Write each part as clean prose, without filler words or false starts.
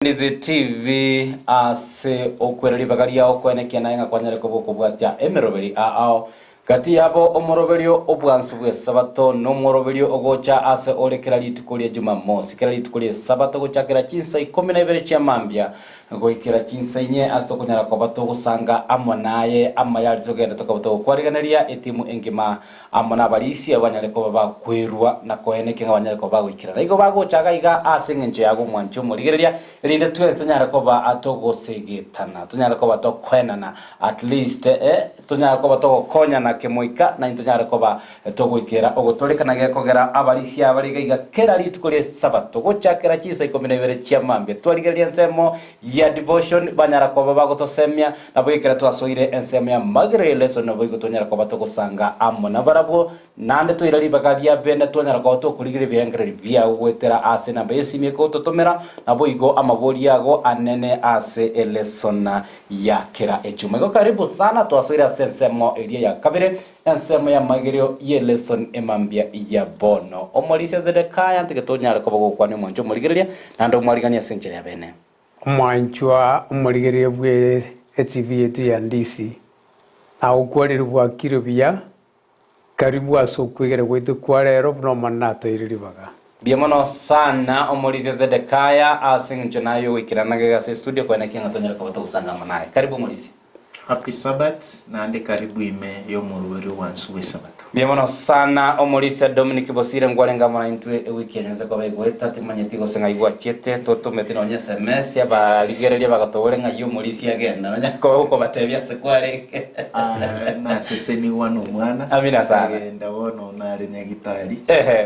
Ndizi TV ase okwereri bagaria okwenekia naye ngakwanyare kubukubwatia emeroberi ao kati yabo omoroberio obwansu bwe sabato no moroberio ogocha ase orekera litukulie Jumamosi kera litukulie sabato gochakera chinsa 12 chia mambia goikera chinsa inye asto kunyara kobato gusanga amonaye amayari togenda tokabato kwariganeria etimu engima amona balisi abanyare ko bakwerwa na koeneke ngabanyare ko bagoikira naigo bagochaga iga ase ngenje yago mwancho murigereria rinde twe tunyara ko ba atogosegetana tunyara ko bato kwenana at least tunyara ko bato konya na kemoika na intunyara ko ba togoikera ogotolekana gekogera abalisi abariga iga kera litukulie sabato gochakera chinsa 12 chia mambia twarigereria nsemo ya devotion banyara ko baba gotosemia na boikera twasoire ensemo ya Amaegerio Y'Elesson na boigo tonyara ko bato gusanga amona barabo nande twirari bagaria bene tonyara ko to kurigire bihengereri bia gwetera ase na besimie ko totomera na boigo amabori yago anene ase Y'Elesson ya kera echumego karibu sana twasoire ensemo eria ya kabere ensemo ya Amaegerio Y'Elesson emambia ya bono omolisia zedekaya ntike tonyara ko bagokwane mwanjo moligereria nando mwarigania sencheri ya bene mwanchwa umurigereria bwe TV yetu ya Ndizi au kwarira bwa kirobia karibu asokwegera gwitu kwarero no manato iriribaga biamono sana omolisia zedekaya asincho nayo wikiranage gase studio kwa nakinga tonyera ko batugusanga manaye karibu omolisia. Happy Sabbath na ande karibu ime yo muruweri wansu we sabato. Biamono sana omolisia Dominic Bosire ngwalenga mwana intwe weekend nze kwa baigweta timanyeti gosenga igwa chete toto metino nya SMS ya baligereria bagatobolenga yo omolisia agenda nya ko uko batebya sekwale na seseni wano mwana amina sana ndabona onare nya gitari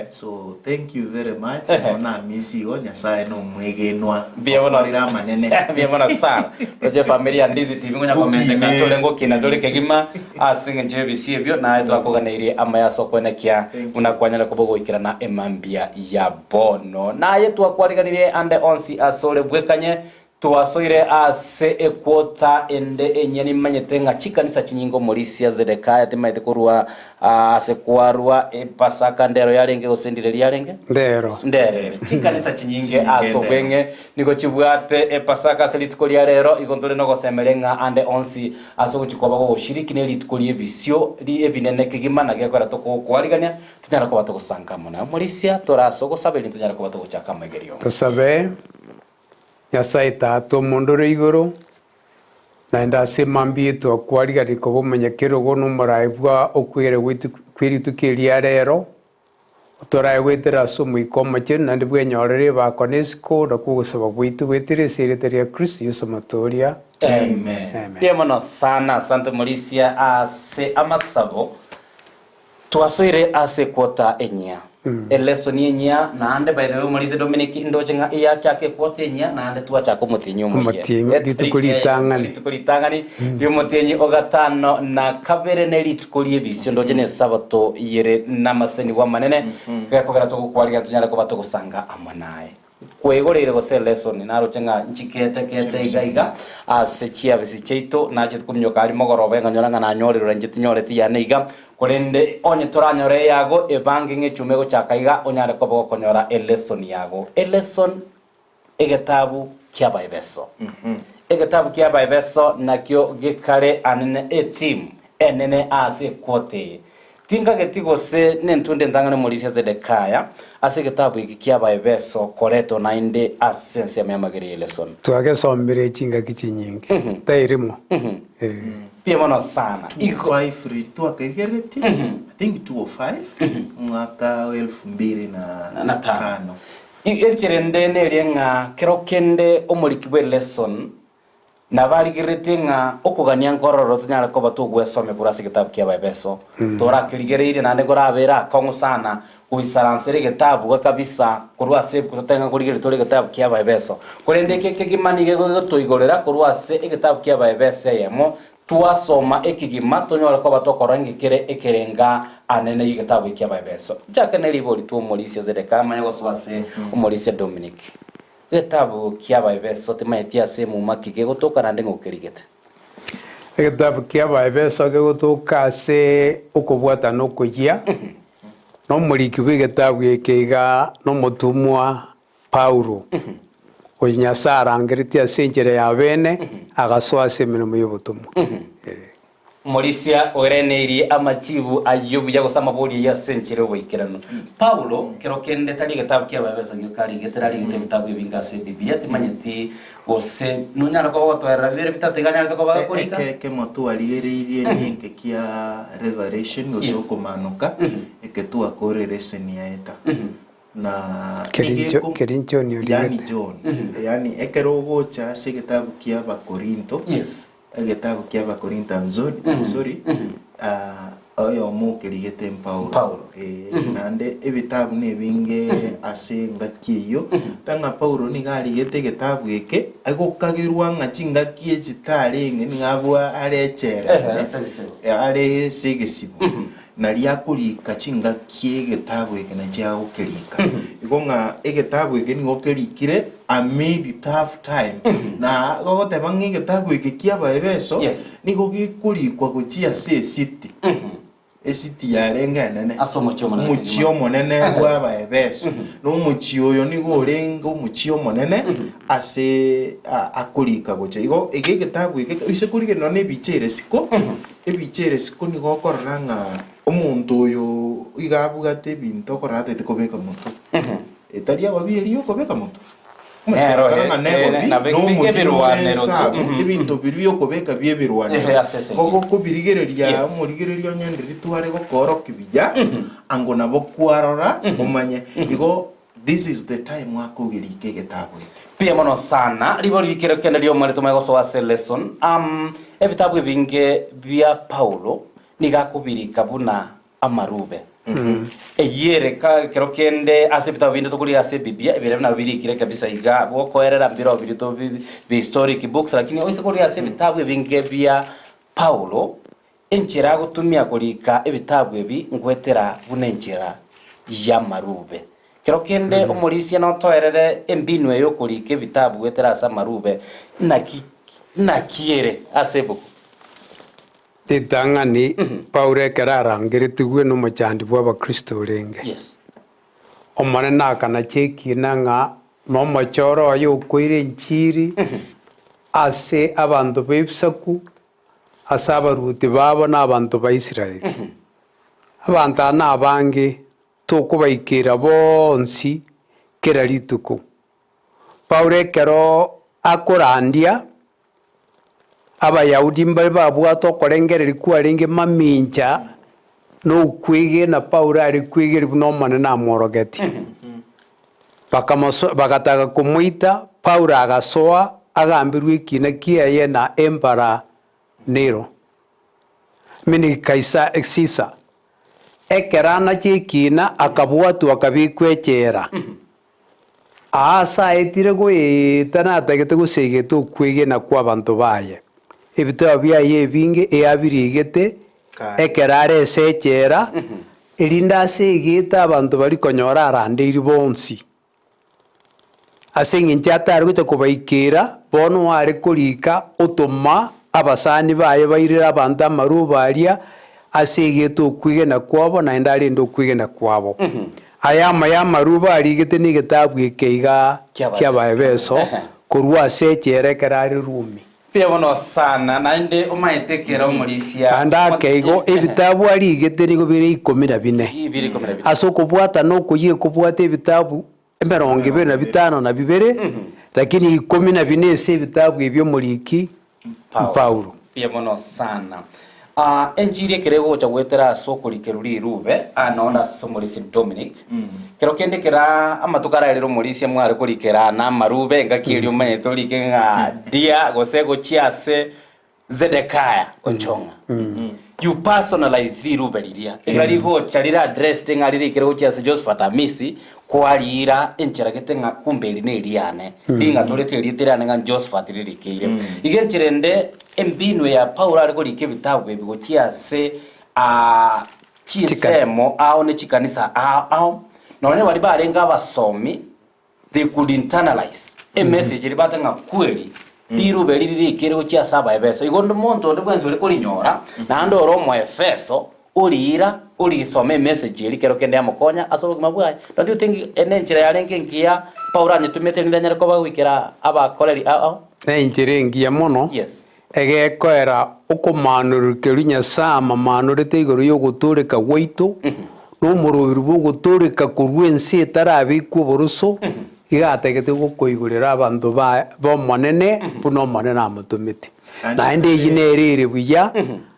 so thank you very much ona misi onya sae no mwegenwa biamono lira manene biamono sana oje familia Ndizi TV ngonya komende katolengo kina dole kegima asinge nje bisibyo na twakoganeirie amayaso kwenekia unakwanyala kubogo ikirana emambia ya bono naye twakwariganirie ande onsi asole bwekanye twasoire ase ekwota ende enyeni manyetenga chikanisa chinyingo molisia zedekaya timaite kurwa ase kwarwa epasaka ndero yarenge gosendire yarenge ndere chikanisa chinyinge aso bwenge niko chibwate epasaka selitukoli rero igontole no gosemelenga ande onsi aso kuchikoba go shiriki ne litukoli ebisio li ebinene kigimana gekora toko kwarigania tunyara ko bato gusanga mona molisia toraso go sabeli tunyara ko bato gochaka Amaegerio tosabe Nyasaye tatu mondore igoro na ndase mambi to kwariga rikobo menyekero go numaraibwa okwere gwitu kwiritu keria rero toraye gwetera sumu ikomache na ndibwe nyorere ba konesko na kugusaba gwitu gwetire sereteria Kristo Yesu matoria amen biamono sana santo molisia ase amasabo twasoire ase kwota enya Y'Elesson enya na ande by the way molise Dominic ndojenga iya chake kwota enya na ande tuwa chako mutinyu muye litukulitangani byo mutinyi ogatano na kabere ne litukulie bisyo ndojene sabato yere namaseni wa manene kakogera to kwaliga tunyara ko bato gusanga amanaye kwegorere gose Y'Elesson naro chenga nchikete igaiga ase chia bisicheito naje kumnyoka ari mogorobe nganyoranga na nyorero njetinyoreti ya neiga kolende onye toranyore yago ebangi ngechumego chakaiga onyare ko bokonyora Y'Elesson yago Y'Elesson egetabu kya baibeso egetabu kya baibeso nakyo gekare anene theme enene ase kote tinga getigo se nentunde ndangane molisia zedekaya ase getabu iki kya baibeso koreto na inde asense ya Amaegerio Y'Elesson twage sombere chinga kichinyingi tairimo biamono sana iko 5 free to akereti I think 205 mwaka 2005 echirende nerenga kerokende omorikibwe Y'Elesson na barigirete nga okugania ngororo tunyara ko batugwesome kurase gitabu kya baibeso torakirigereire nande gorabera kongo sana uisaransere gitabu kabisa kurwase kutenga kurigire tole gitabu kya baibeso kurende kekimanige gotoigorera kurwase gitabu kya baibeso yemo tuasoma ekigima tonyora ko batokorangi kere ekerenga anene gitabu kya baibeso jaka ne libori tu molisia zedeka manyo swase molisia Dominic gitabu kya baibeso timaetia semu makike gotoka nande ngokerigete gitabu kya baibeso gotoka se okobwata no kujia no muri kibwe gitabu ekeiga no mutumwa Paulo Onyasara angiritia senjere ya bene agasoa semirimo y'obutumwa. Morisia oreneirie amachibu ayobu yagosama bori ya senjere goikerano. Paulo kerokende tari gitabu kia babezo gyokari geterari gitabu ebingase Biblia timanyeti ose nunyara ko gotwera bire bitateganya ko bagakorika ke motu alieririe ninke kia revelation osokomanuka eketu akorere senia eta na Kerincho ni yani John yani ekerogo cha se kitabu kia Bakorinto egetabu kia Bakorinto I'm sorry oyo mukerigete Paulo nande ebitabu nebinge ase ngakiyo tanga Paulo ni garigete getabu eke agokagirwa ngachingakie chitare ngeni ngabwa arechere are segesibu naria kuri kachinga kie getabu eke na chia okerika igonga egetabu eke ni okerikire amid tough time na gogote bangi getabu eke kia baebeso ni gogikuri kwa gochia se city esiti yarenga nene muchio monene bwa baebeso no muchio yo ni gorengo muchio monene ase akurika gocha igo egegetabu ise kurige no ne bichere siko ebichere siko ni gokoranga omuntu yo igabugate binto korate tekobeka mutu etaria babirio kobeka mutu karanga nego ibintu biribyo kobeka byebirwanero koko kubirigereria umurigereria nyandiri tware gokoro kibya ango nabo kwarora umanye igo this is the time wakugirike getabu pia mono sana libori bikero kenda lyo mare tomago so ase lesson ebitabu binge bya Paulo nigakubirika buna amarube eyere ka kero kende ase bitabu binde tokuri ase Biblia ebire na bibiri kire kabisa iga bokoerera mbiro biri to bi historic books lakini oise kuri ase bitabu binge bya Paulo enchera gutumia kurika ebitabu ebi ngwetera buna enchera ya marube kero kende omorisia no toerere embinwe yo kurika ebitabu gwetera asa marube na kiere ase buku Titangani Paulo kerarangirituwe no machandi bwa bakristo renge omane nakana cheki nanga no machoro ayo koire nchiri ase abantu bebsaku asaba ruti babo n'abantu ba Israeli abantu nabange tokubaikira bonsi kerarituko Paulo kero akorandia abayahudi mbali babwato korengereri kwarenge maminja no kwige na Paulo ari kwigeri no mane na morogeti bakataka kumuita Paulo agasoa agambirwe kina kiaye na Emperor Nero mini kaisa exisa ekerana chikina akabwatu akabikwechera asa etire goetana tagete gusegete kwige na kwa bantu baye ebitabo byaye binge eyabirigete ekerare sechera elinda segeta abantu bari konyora arande iri bonsi asenginja atari gute kubaikira bono ari kurika otoma abasani baye bairira abantu amarubaria asegeto kwigena kwabo na indari ndo kwigena kwabo ayama ya maruba arigete ni getabu ikeiga kya baebeso kurwa sechera kerari rumi pia bono sana nainde omaitekera omorisia anda keigo ebitabu arigete ni gobire 14 asoko bwata no kuye kubwata ebitabu 25 na bibere lakini 14 ese ebitabu ebyo moliki Paulo pia bono sana enjiri kerego cha gwetera soko likeruri rube anona somorisi Dominic kero kende kera amatukara rero morisia mware kulikera na marube ngakiri umenyeto likenga dia gosego chiase Zedekaya onchonga you personalize rube liria egari go charira address tenga riri kero chiase Josephat Amisi kwalira enchera ketenga kumbeli ne liane linga tolete litera nga Josephat riri kire igenchirende embinwe ya Paulo ariko like bitabu bebigo chiase chisemo au ne chikanisa au none bari barenga abasomi they could internalize a message ribatanga kweli birube riri kero chiase abaebeso igondo monto ndebwenzi uri kulinyora na ndoro mo Efeso uri some message iri kero kende amukonya asobo mabwaye don't you think enenchira yarenge ngia Paula nyetumete ndanyara ko bagwikira abakoreri ao enjirengia muno yes egekwera ukumanurukeri Nyasaye manurite iguru yo guturika gwaitu no murubiri bwo guturika kurwensi itarabikwo buruso igategete gukuigurira abantu bo monene buno monene amutumiti na ende yinerire buya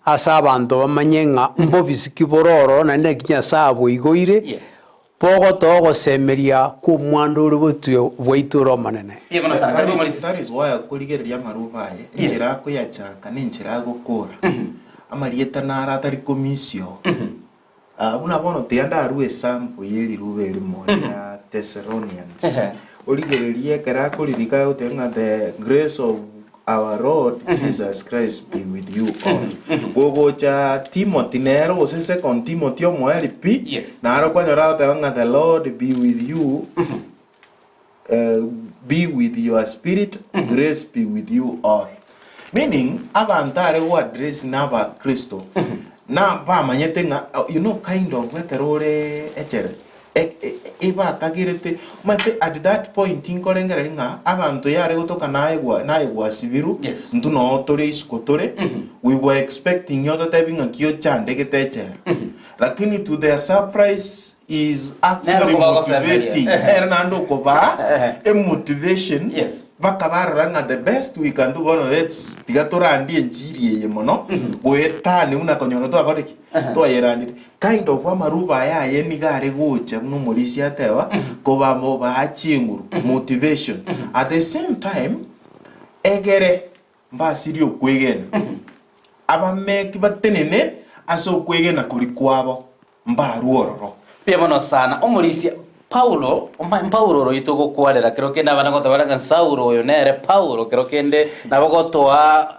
asa abantu bamanyenga mbo bisiki bororo na ende Nyasaye buigoire yes pogo togo semeria ku mwanduru butyo bwaituro manene that is why akurigereria marubaye njira ko yachaka ni njira gukura amarieta nara atari komisio una bono tianda ru example yeri rube limo ya Thessalonians origereria kara kuririka utenga the grace of our Lord Jesus Christ be with you all. Gogo cha Timothy nero se second Timothy omoeli pi. Yes. Naro kwa nyora utanga the Lord be with you. Be with your spirit. Grace be with you all. Meaning abantare wa address naba Kristo. Na ba manyetenga you know kind of wekerore echere. Eba kagirete mate at that point inkorengera ringa abantu yare gutoka naye gwa sibiru ntu no tore iskotore we were expecting yoto typing akio chande geteche lakini to their surprise is actually motivating Hernando koba a motivation bakabaranga the best we can do bono let's tigatora ndi enjiri ye mono goetane una konyoro to akoriki to ayerandi kind of amaruba ya yemigare gocha no mulisi atewa koba mo ba chinguru motivation at the same time egere mbasiri okwegena abameki batenene aso kwegena kuri kwabo mbaruororo pia mono sana omulisi Paulo ro itugo kwarera kero kenda bana gotabaranga Saulo yo nere Paulo kero kende nabagotoa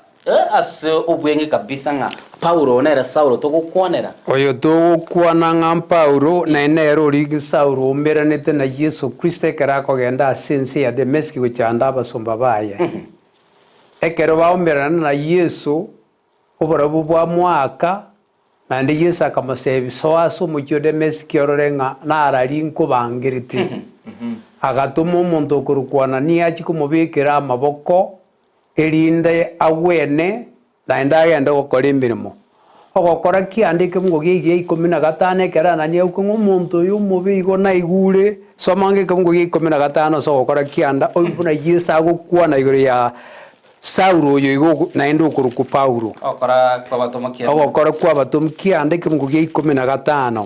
ase ubwenge kabisa nga Paulo nere Saulo to gukwanera oyo to kwana nga Paulo na nero rigi Saulo meranete na Yesu Kristo karako genda sense ya demeski guchanda basomba baye ekero baomerana na Yesu obarabu bwa mwaka na ndi Yesu akamusebi soaso mukyo demeski ororenga na arari nkubangiriti agatuma umuntu kurukwana ni achikumubikira amaboko erinde awene na ndagenda gukora imirimo ogokora kiandike mugogi 15 kerana ni uko umuntu yumubigo na igure somange mugogi 15 so gokora kianda oyibuna Yesu agukwana igure ya Saulo yoigo na endo kuruku Paulo okora kwa batoma kianda ogokora kwa batoma kiandike mugogi 15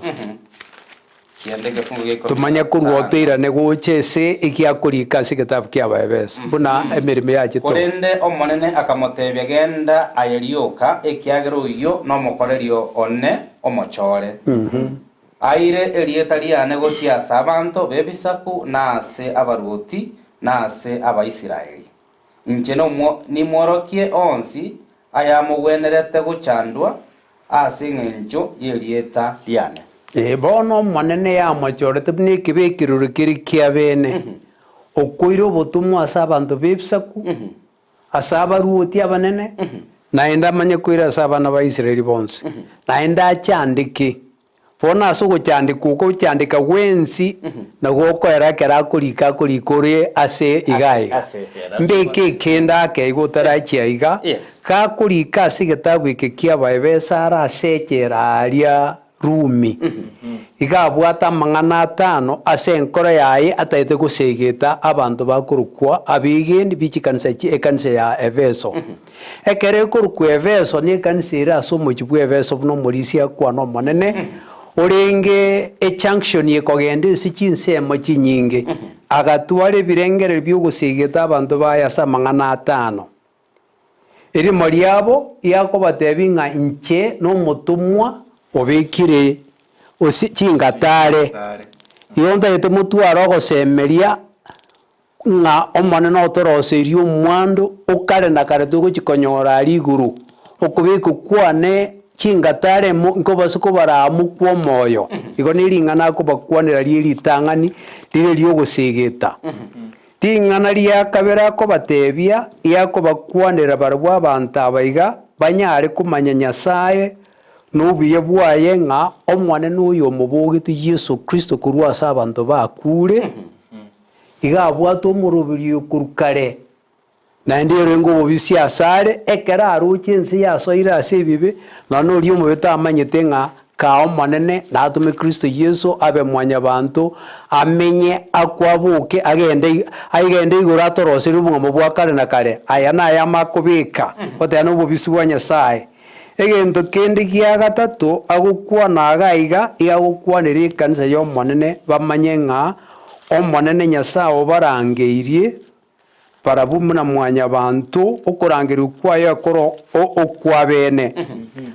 kiandike funguge tumanya kurwotera negochese ikiakurika sigetabu kya Efeso buna emirimo yaje to korende omonene akamotebya genda ayerioka ekiagero iyo no mokorerio one omochore aire erieta liane gochia sabanto bebisaku na ase abaruoti na ase abaisiraeli incheno ni mworokie onsi ayamugwenerete guchandwa ase ngencho yerieta liane bono manene ya machorete bune kibekiruru kiri kiabene okoiro botumwa asa abantu bebsaku asa abaruoti abanene naenda manye koira asa abana ba Israeli bonse naenda chandike bona aso gochandika uko chandika wensi na gokoera kera kurika kurikore ase igai mbeke kenda ke igotara chiaiga ka kurika ase getabu ikikia baebesa ara sechera aria Rumi igabwata mangana 5 ase enkora yaye ataite gusegeta abantu bakurukwa abigendi bichikanisa ekanisa ya Efeso ekere kurukwa Efeso ni kanisa ira asomo chibu Efeso buno mulisia kwa no monene orenge junction yekogende sichinsemo chinyinge agatware birengere byo gusegeta abantu baya sa mangana 5 iri moriabo yakobatebinga inche no mutumwa obekire chingatare yonda yeto mutwaro gosemeria nga omane no toroserio mwando okare na kare tugo chikonyora ari guru okubiko kwane chingatare nkobasuko baramu kwa moyo igo niringana ko bakwanira riri tangani riri ryo gusegeta tingana ria kabera ko batebia yako bakwanira barwa abantu abaiga banyare kumanya Nyasaye nubiye bwaye nga omwane nuyo mubugiti Yesu Kristo kurwa sabantu bakure igabwata omoroberi kurukare naende rengo bobisi asare ekera aruche ense yasoire ase ebibe none ori omobe tamanyete ng'a kao manene natume Kristo Yesu abe mwanya bantu amenye akwabuke agende igoro atorosere obong'amo bwa kare na kare aya naye amakobeka otena obobisi bwa Nyasaye egento kende gia gatatu agokwana agaiga igagokwanera ekanisa ya omonene bamanye ng'a omonene Nyasaye obarangeirie barabu muna mwanya bantu okorangeria kwayo ekoro okwabene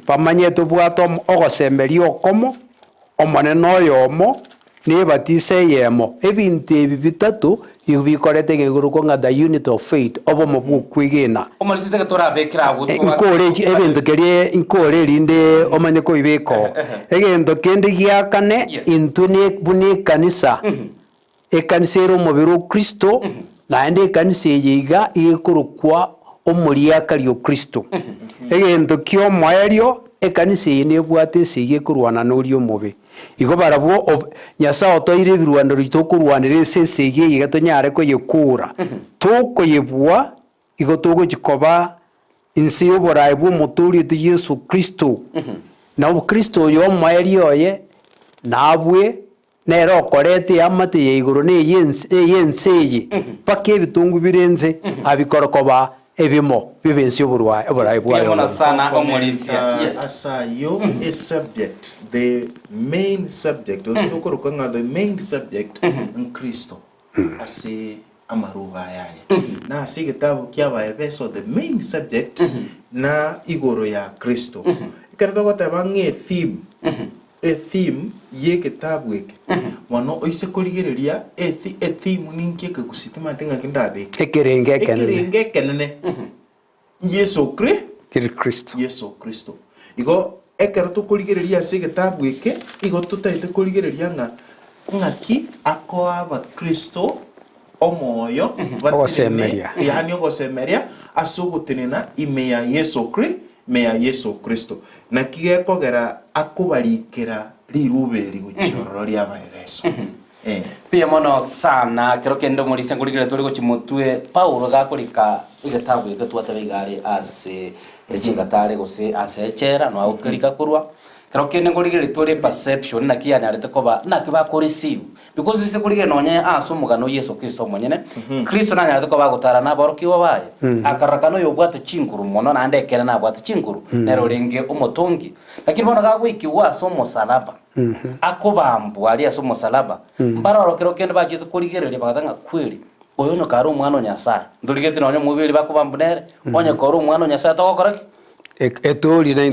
bamanyete obwate ogosemeria okomo omonene oyomo nebatisa eyemo ebinto ebi bitatu igo bikorete gegurukwa ng'a the unit of faith obomo bwokwigina nkore ebinto kerie nkore erinde omanye koibeko egento kende gia kane into buna ekanisa ekanisa ere omobere o Kristo naende ekanisa eye iga ekorokwa omoriakari o Kristo egento kia omoerio ekanisa eye nebwate ase iga ekorwana nori omobe igo barabwo Nyasaye otoire ebirwano ritu okorwanera ase iga iga tonyare koyekura tokoyebua igo togochikoba inse ya oborai bwa omotoriete Yesu Kristo na obokristo oyo omoerio oye nabwe nero okorete amate ya igoro ne yense eye paka ebitungu birenze abikorokoba ebimo bibensi oborai bwayo sana omolisia asayo a subject the main subject osokoroka nga the main subject in Kristo ase amaruba yaya na ase gitabu kia Efeso the main subject na igoro ya Kristo ikarito goteba ng'e theme ye kitabu eke mono oise korigereria theme ninki ekegusite matenga kindabe ekerenge kenene Yesu Kristo Yesu Kristo igo ekero tukorigereria ase kitabu eke igo tutaite korigereria ng'aki akoaba Kristo omoyo ogosemeria yani ogosemeria ase ogotenena ime ya Yesu Kristo na kigekogera akubarikera riruberi guchiororo ria Efeso pia mono sana kero kende omorisia ngorigere turi gochimotwe Paulo gakorika igatabu igatwata igare ase echingatare gose ase echera no agukerika kurwa kero kende ngorigere turi perception na kianyarete koba na kiba receive because ise kurige nonye asomugano Yesu Kristo monyene Kristo nanyarete koba gutara na boroki wabaye akarakano yobwate chinguru mono na ndekera na bwate chinguru nero renge omotongi lakini bona gagwiki wasomo salaba akobambu ali asomo salaba mbaroro kero kende bachite kurigereria bagatanga kweli oyo no karo mwana Nyasaye ndurigete nonye mubiri bakobambunere onye koro mwana Nyasaye togokoraki etoli na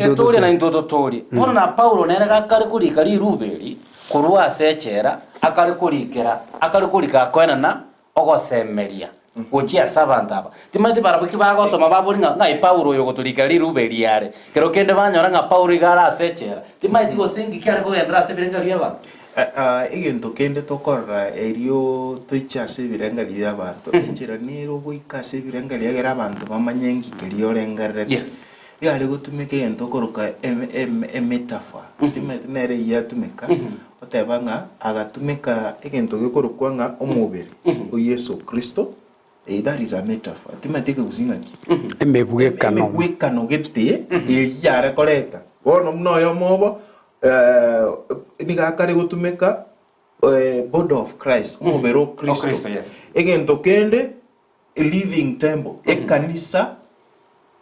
intoto toli bona na Paulo nere gakari kurika riruberi kurwa asechera akari kurika kwena na ogosemeria gochia sabantaba timati barabuki bagosoma baburinga ngai Paulo yo gotulika riruberi yare kero kende banyora nga Paulo igara asechera timati gosingi kyari goendra ase birenga byaba egento kende tokorra erio toicha ase birenga by'abantu enchera nero goika ase birenga byagera abantu bamanyengi kerio rengarete yes yale gotumeka egento koroka metaphor timati nere yatumeka otebanga agatumeka egento gekorokwa nga omubiri o Yesu Kristo that is a metaphor timati kugusingaki emebwekano gete yare koreta bono mnoyo mobo nigakare gotumeka body of Christ omubiri o Kristo egento kende a living temple ekanisa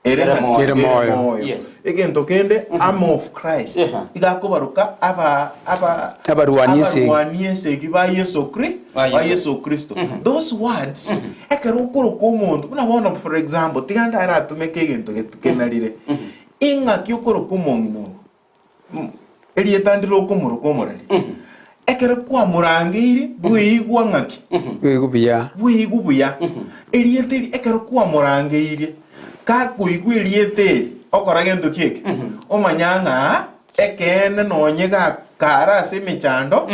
era moyo egento kende arm of Christ igakobaruka abarwaniese giba Yesu Kristo those words ekero kuruka omuntu unabona for example tiganda ara tumeke egento getukenarire inga kyokoroka omongino elietandiro okumuruka omorari ekero kwa murangeire bwigwa ngaki bwigubuya elieteri ekero kwa murangeire kakuigwa elieteri okora gento kieke omanyanga ekene nonyega kara ase michando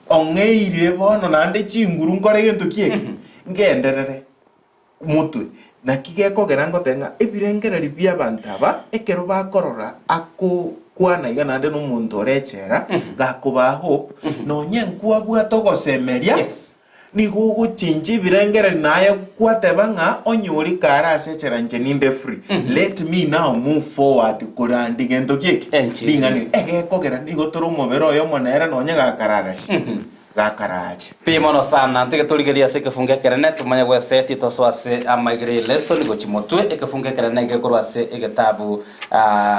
ongeire bono nande chinguru nkore gento kieke ngenderere mutwe na kigekogera ngotenga ebirengereri by'abantu aba ekero bakorora kwana iga nande n'omuntu orechera gakuba hope nonye nkwa bwa togosemeria ni gogo chinji birengera naye kwateba nga onyori kara asechera njeninde free. Let me now move forward kurandi gendo kieke lingani kogera nigo toro mobero yo monera no nyaga kararashi gakarati pimono sana ntike tuligeria se kefunge kerene tumanya gwe seti toswase Amaegerio Y'Elesson go chimotwe ekefunge kerene gekorwase egetabu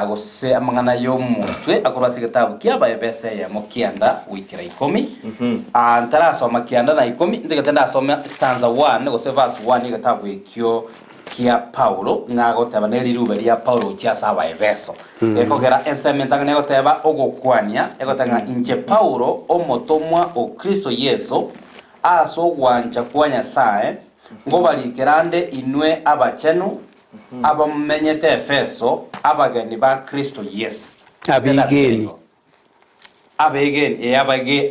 gose amangana yo mutwe akorwase egetabu kiaba ebese ya mokianda wikira 10 ntara soma kianda na 10 ndike tenda soma stanza 1 gose verse 1 egetabu ekyo kia Paulo ngago teba ne lirube lia Paulo chia saba ebeso ekogera ensementa nego teba ogokwania egotanga inje Paulo omotomwa o Kristo Yesu aso gwanja kwanya sae ngobalikerande inwe abachenu abamenyete Efeso abageni ba Kristo Yesu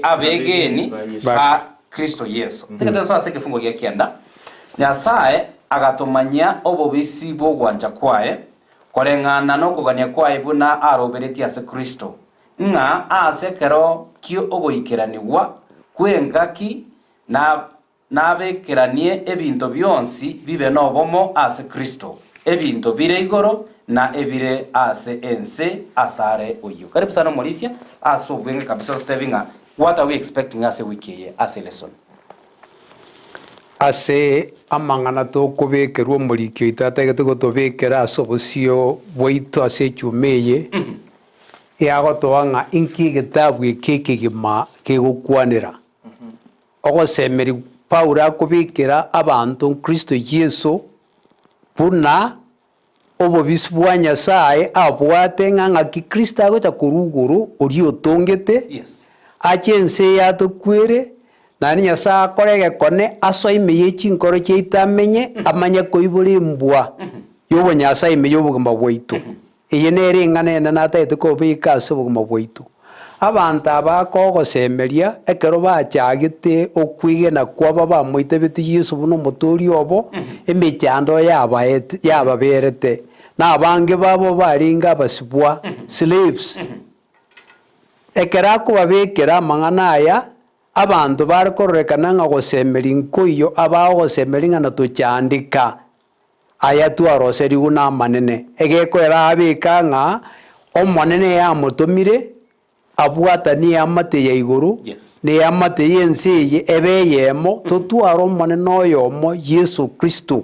abegeni ba Kristo Yesu tekete sasa kifungo gya kianda nyasae agatomanya obobisi bwo gwanja kwae korengana no kugania kwae buna arobereti ase Kristo nga asekero kio ogoikeraniwa kwengaki nabekeranie ebinto byonsi bibe nobomo ase Kristo ebinto bire igoro na ebire ase ense asare oyo. Karibu sana Mauricia aso bwenge kabisa tevinga what are we expecting ase wiki ye ase lesson ase amangana to kubekerwo murikyo itatagete gotobekera asobosio bwito ase chumeye yagotoanga inki gitabu ikikigima kigukwanira ogosemeri Paulo akubikira abantu Kristo Yesu buna obobisi bwa Nyasaye abwate nganga ki Kristo agota kuruguru ori otongete achense yatokwere nani Nyasaye akorege kone asoimeye chinkoro cheitamenye amanya koiburi mbwa yobo Nyasaye imeyo bugamba bwaitu eye nere ngane na natete ko bika sobuguma bwaitu abantu abakogosemeria ekero bachagite okwigena kwaba bamoitebeti Yesu buno motori obo emechando yababerete na bange babo baringa basibwa slaves ekera ko babekera mangana aya abantu barakorekana nga gosemeri nkoyo abagosemeri ngana tuchandika aya twaroseri una manene egeko era abika nga omonene ya mutumire abwatani ya mate ya iguru ne ya mate yensi ebeyemo totwaro monene oyomo Yesu Kristo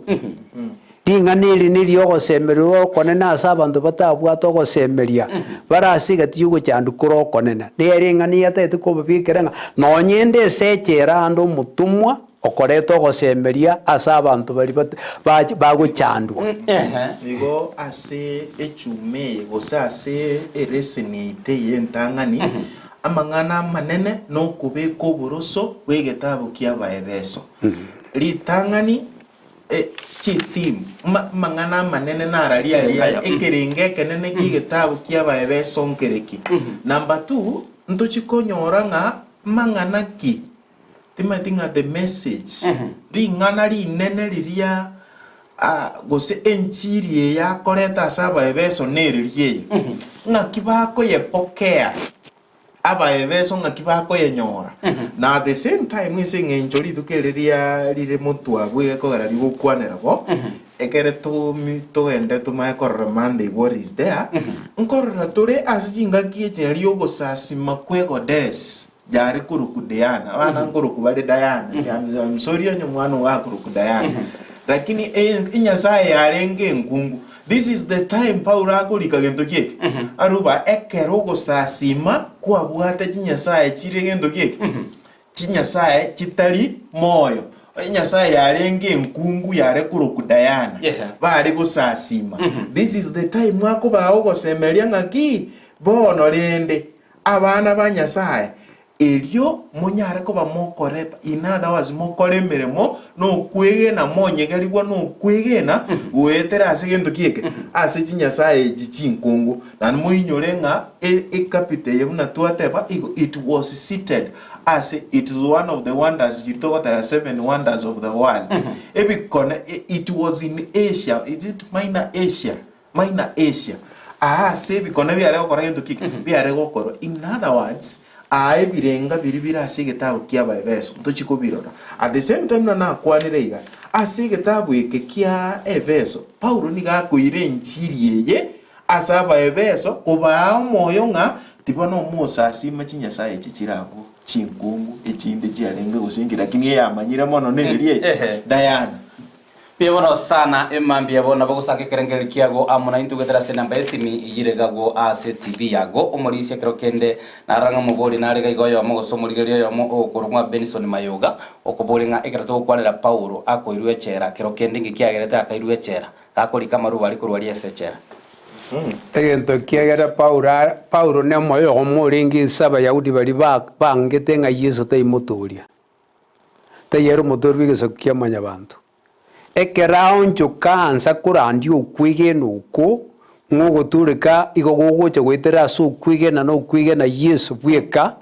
dinganiri niryo gosemeriro konena asabantu batabwato gosemeria barasiga tiyugo chandu kuro konena neringani yatete ko bibikerenga nonyende sechera ando mutumwa okoreto gosemeria asabantu bari bago chandu nigo ase echume gosase eresenite yentangani amangana manene no kubeko buroso wegetabu kiaba ebeso litangani theme mangana manene nararia ekerenge kenene kigetabu kiaba ebeso nkereki number 2 ntochikonyora nga mangana ki timatinga the message ringana rinene riria gose enchiri ya koreta saba ebeso neririe nga kibako yepokea aba ebeso nga kibako yenyora na at the same time ising enchori dukereria rire mutwa bwe ko gara rigukwanera bo ekere to ende to my corremande what is there nkorra tore asijinga kieche riogo sasi makwego des jari kurukudeana wana ngurukubade dayana I'm sorry onyo mwana wa kurukudayana lakini inyasaye arenge ngungu this is the time Paulo akolika gento kieke aruba ekerogo sasima kwa bwate chinyasaye chirengendo kieke chinyasaye chitali moyo inyasaye arenge ngungu yare kurukudayana bari gusasima this is the time mwako bawo gosemeria ngaki bono rende abana banyasaye elio monyare ko bamokore in other words mokore meremo no kwege na monyegerigwa no kwege na wetera asegendo kieke ase chinyasaye chichinkungu na muinyorenga capite yebuna tuateba it was seated as it is one of the wonders you talk about the 7 wonders of the world it was in Asia is it minor Asia say bikone biare gukora gento kieke biare gukora in other words birenga biribira ase gitabu kia Efeso ntochiko birora at the same time na kwanire iga ase gitabu eke kia Efeso Paulo niga koire injiri ye asaba Efeso kuba moyo nga tibono musasi machinya saye chichirabo chingungu echinde chiarenge gusingira kimye yamanyira mono negerie Diana Piebono sana emambi yabona bagusake kerengeri kiago amuna intugethera se namba esimi iyiregago ase TV yago omorisia kerokende naranga mugori narega igoyo amugosomurigerio yomo okurumwa Benson Mayoga okuboringa ekerato kwanira Paulo akoirwe chera kerokende ngikiagerete akairwe chera akori kamaru bari kurwaria sechera egento kiagera Paulo ne moyo omuringi saba yaudi bari bangete nga Yesu taimuturia tayero muturbi gesokia manya bantu ekeraoncho kansa kurandi okwigena uko ngogoturika igogogocha gwetera so kwigena no kwigena Yesu bweka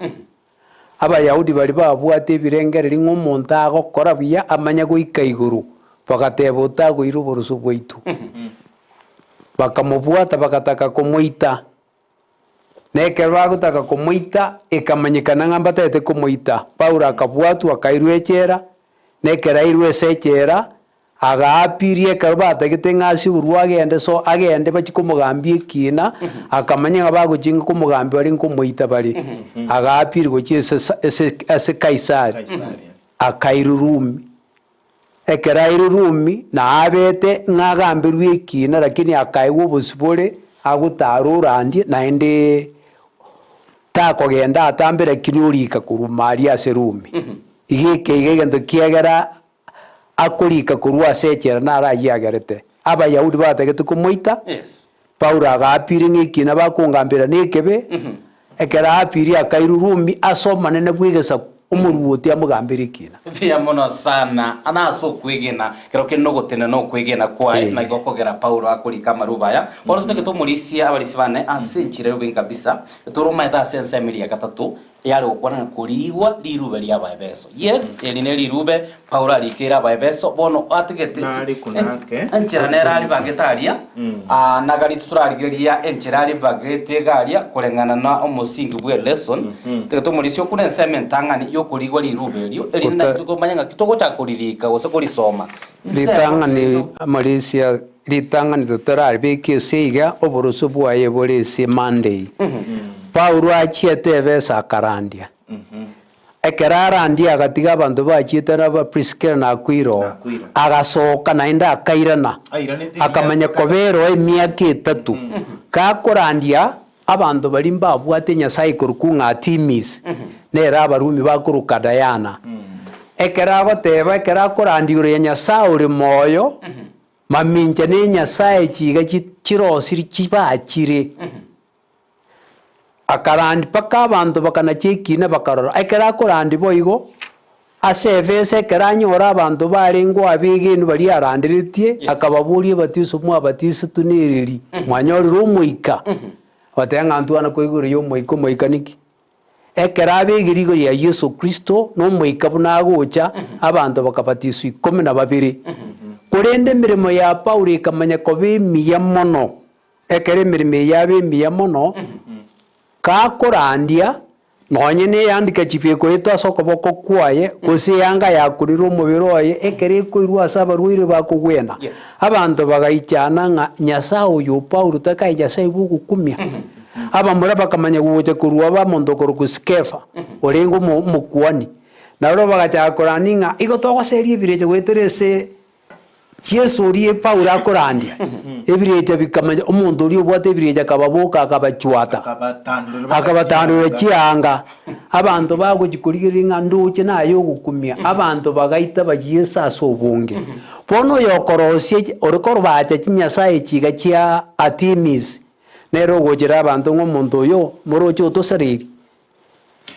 abayahudi bari babwate birengereri ng'omonto agokora buya amanya goika iguru bagateba otago iruboruso bwaitu bakamubwata bagataka kumuita nekero bagotaka kumuita ikamanyikana ng'ambatete kumuita Paulo akabwatwa akairwechera nekera irwesechera agapirie karubata gitengasi urwagende so agende bachikumugambie kina akamanya ngabaguchinga kumugambi bari nkumuita bari agapiri gochi ese Kaisari akairurumi ekerairu na abete ngagambirwe kina lakini akaiwo busibore agutarurandi naende takogenda atambere kinurika kurumaria serumi igegento kiagera akurika kurwa sechera nara yagarete abayahudi bategete kumuita Paulo agapiri ngikina bakungambira nikebe ekera apiri akairurumi asomane ne bwigesa umuruoti amugambira ikina via mono sana anaso kwigena keroke no gotena no kwigena kwa na igokogera Paulo akurika marubaya oro tutegeto murisia abarisibane asinchire ubin kabisa turuma eta sense milia gatatu yari ukwana kurigwa lirube lya Efeso eline lirube Paulo alikira Efeso bono ategete nari kunake anchiranera ali bagetaria nagari turarigeria enchirari bagete garia kurengana na omusingi bwe lesson tegeto murisio kuna nsementangani yo kurigwa lirube lyo eline tukomanya kitoko cha kuririka gose kurisoma litangani Malaysia litangani tutarari bekesiga oburuso bwaye bolese Monday Paulo achiete Efeso akarandia ekerarandia agatiga abantu bachiete na Priscilla na Aquila agasoka naenda akairana akamanya kobero emyaka 3 kakorandia abantu bari mbabwate Nyasaye kurukunga Artemis nera abarumi bakuruka Diana ekeragoteba ekerakorandiure Nyasaye uri moyo maminja ne Nyasaye chiga chirosiri chibachire akarandi paka abantu bakana chekina bakarora ekera korandi boigo ase Efeso ekeranyora abantu barengo abigenu bari arandiretie akababurie batiso mwa batiso tuniriri mwanyoriro umuika batenga antuana koiguro yo muiko muikaniki ekera abigirigo ya Yesu Kristo no muika bunagocha abantu bakabatiso 12 kurende mirimo ya Paulo ikamanya kobe miya mono ekere mirimo yabe miya mono kakorandia nonyene yandika chifeko eto asokoboko kwaye gose yanga yakurira umubiro waye ekere koirwa asaba ruire bakugwena abantu bagaichana nga Nyasaye uyu Paulo takai Nyasaye bugukumya abamura bakamanya gugocha kurwa ba mondokoro kuskefa orengo mukwani naro bagachakorani nga igotogo serie bireje gweterese Yesu uriye Paulo akorandia ebireje bikamanya omuntu uri obwate ebireje akababoka akabachuata akabatandura chianga abantu bagugikurigira nga nduche nayo gukumya abantu bagaita ba Yesu asobunge pono yokorosie orikoro bacha Nyasaye chiga chia Artemis nero gojera abantu ng'omuntu yo morocho otosariri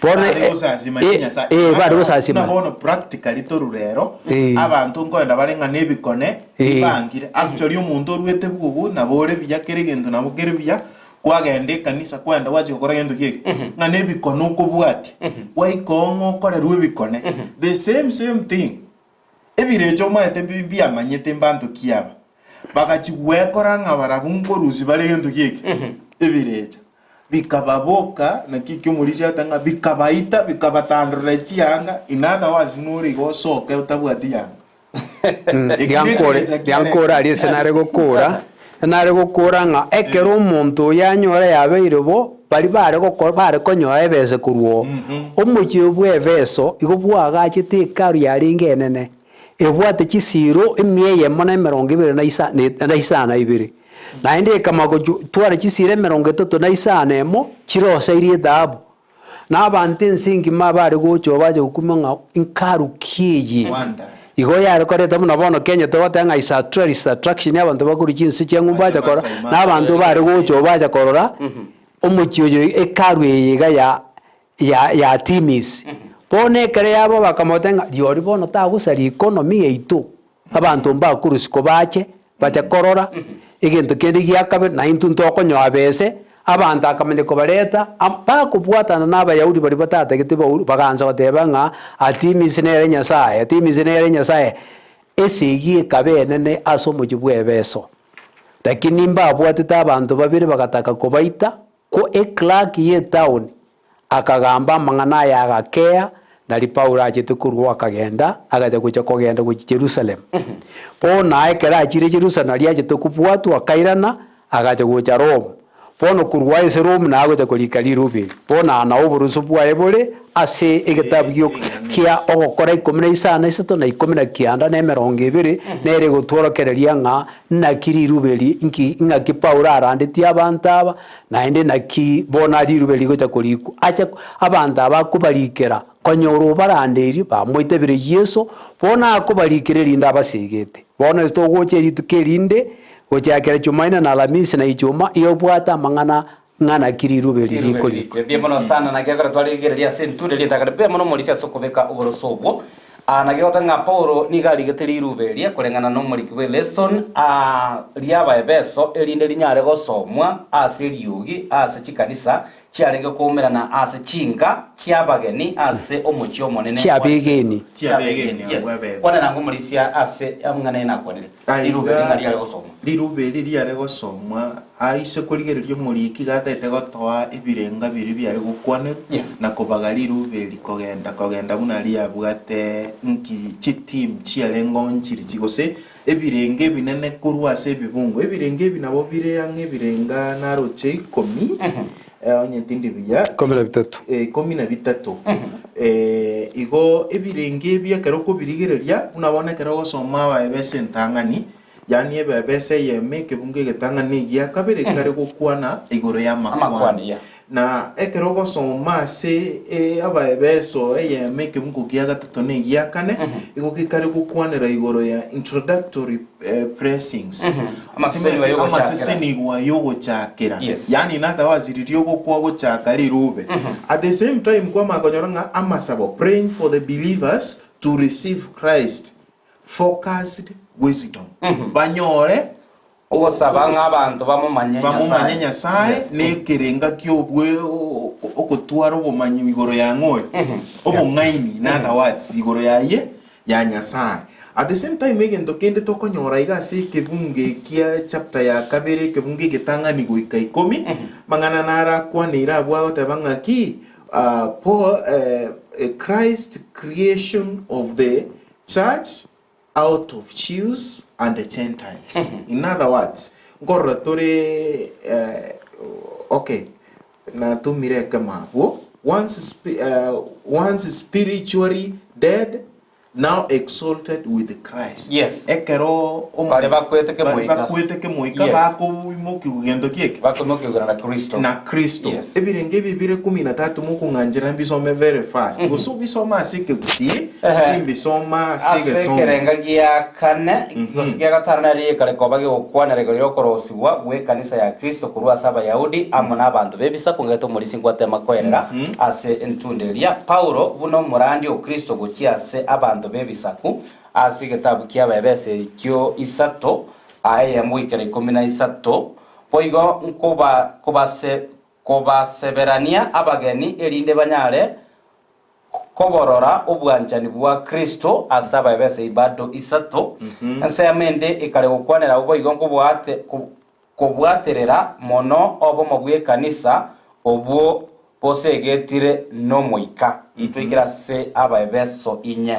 bari gusazima nabono practically torurero abantu ngoenda barenga nebikone ibangire actually omuntu orwete bugu nabore biya keregendo nabo kerebya kwagende kanisa kwenda waje gukora gendo kike nga nebikone uko bwati waikongo kore rwebikone the same thing ebirejo mwete biya manyete mbantu kiyaba bakachiwekora nga barabungo ruzi bare gendo kike ebirejo bikababoka na kikyumulisi atanga bikabaita bikabatandura chianga in other words muri go soke utabwati yanga yankora ari senare gukura nga ekero umuntu yanyora yabeire bo bari bare konyora ebese kurwo omukiyo bwebeso igobwagachite ikaru yaringe nene ebwate chisiro emieye mona 22 na inde kamago twara chisire 33 emo chirose iri dabu na abantu nsingi mabare gocho baje gukumenga inkaru kiyi igo yare koreta muna bono Kenya to batanga isa tourist attraction y'abantu bakuri kinsi cyengu baje kora na abantu bare gocho baje korora omukiyo ekaru yiga ya timis bone kare yabo bakamotenga diori bono tagusari economy eitu abantu mbakurusiko bache korora egento kendi giakabe na intunto konyo abese abantu akamende ko bareta bakubwatana n'abayahudi bari batategete baganza bateba nga atimizi nere nyasaye esigi kabenene asomo jibwebeso lakini mbabwatita abantu babiri bagataka kubaita ko Clark ye town akagamba mangana ya gakea nali Paulo ajete kurwa akagenda agaje kuja kogenda ku Jerusalem pona ekera achire Jerusalem ali ajete kubwatu akairana agaje kuja Rome pono kurwa ese Rome na agaje kulikali rubi pona na oburusu bwaye bole ase egetabyo kia ogokora 19 na 19 na 20 nere gutworokereria nga nakiri rubeli inga ki Paulo aranditi abantaba na ende naki bona ari rubeli gocha kuliku acha abanta bakubalikera konyoro baranderi bamwitebire Yesu bona akubalikire linda basigete bona sto goche ritukerinde gochakera chumaina na Alhamisi na Ijumaa iyo bwata mangana ngana kiri rubeli rikoliko biemono sana na gakara twaligereria senture litagara biemono molisia sokobeka uborosobwo anagota nga Paulo nigali geteri rubelia kulengana no muliki we lesson liaba ebeso elinde linyare gosomwa ase liugi ase chikanisa chiarenge kumerana ase chinga chiabageni ase omuchyo monene chiabegeni kwana nango mulisia ase amngane nakwanire lirubeli ngaliare gosomwa lirubeli liare gosomwa aise kuligererio muliki gatete gotoa ibirenga biri byare gukwane na kubagali rubeli kogenda buna liabwate nki chitim chialengo nchiri chigose ebirenge binene kurwa se bibungo ebirenge binabo bireyange ebirenga naroche 10 onye tindi biya 13 igo ebirenge byakero ko birigereria unabona kero gosoma wa ebese ntangani yani ebese yeme kebunge getangani giya kabere kare gukwana igoro ya makwani na ekero gosoma se aba ebeso yeme kebunge giya gatatu ne giya kane igo kikare gukwanira igoro ya introductory pressings amaseseni wa yogo chakera yani nata waziririo gukwa gochakari rube at the same time kwa makonyoranga amasabo praying for the believers to receive Christ focused wisdom banyore ogosabanga abantu bamumanye Nyasaye ne kirenga kyobwe okotwara obumanyi igoro ya ngoye obungaini nata words igoro yaye ya Nyasaye. At the same time egento kende tokonyora igase kebunge kia chapter ya kabere kebunge getanga ni goika 10 mangana nara kwanira bwa tabanga ki Christ creation of the church out of Jews and the Gentiles. In other words, ngoratore okay na tumire kama once spiritually dead, now exalted with Christ. Yes. Ekero bale bakwete ke moika bako muki ugendo kieke bako muki ugana Kristo na Kristo. Ebirenge bibire 13 muku nganjira mbisome very fast gosu bisoma asike Gusii imbisoma sige soma asekerenga giya kane gosikia gatarana ri kale ko bage okwana rego yokorosiwa we kanisa ya Kristo kurwa saba Yahudi amona abantu bebisa kungato muri 50 makoerera ase entunderia Paulo buno murandi o Kristo gokia ase abantu bebisaku ase gitabu kiaba ebese kyo isato aye mwikere 13 poigo koba severania abageni elinde banyare koborora obwanjani bwa Kristo asaba ebese ibado isato nsemende ikale gukwanera ubo igonko bwate kubwaterera mono obo mubwe kanisa obwo bosegetire no moika itwikira se abaebeso inye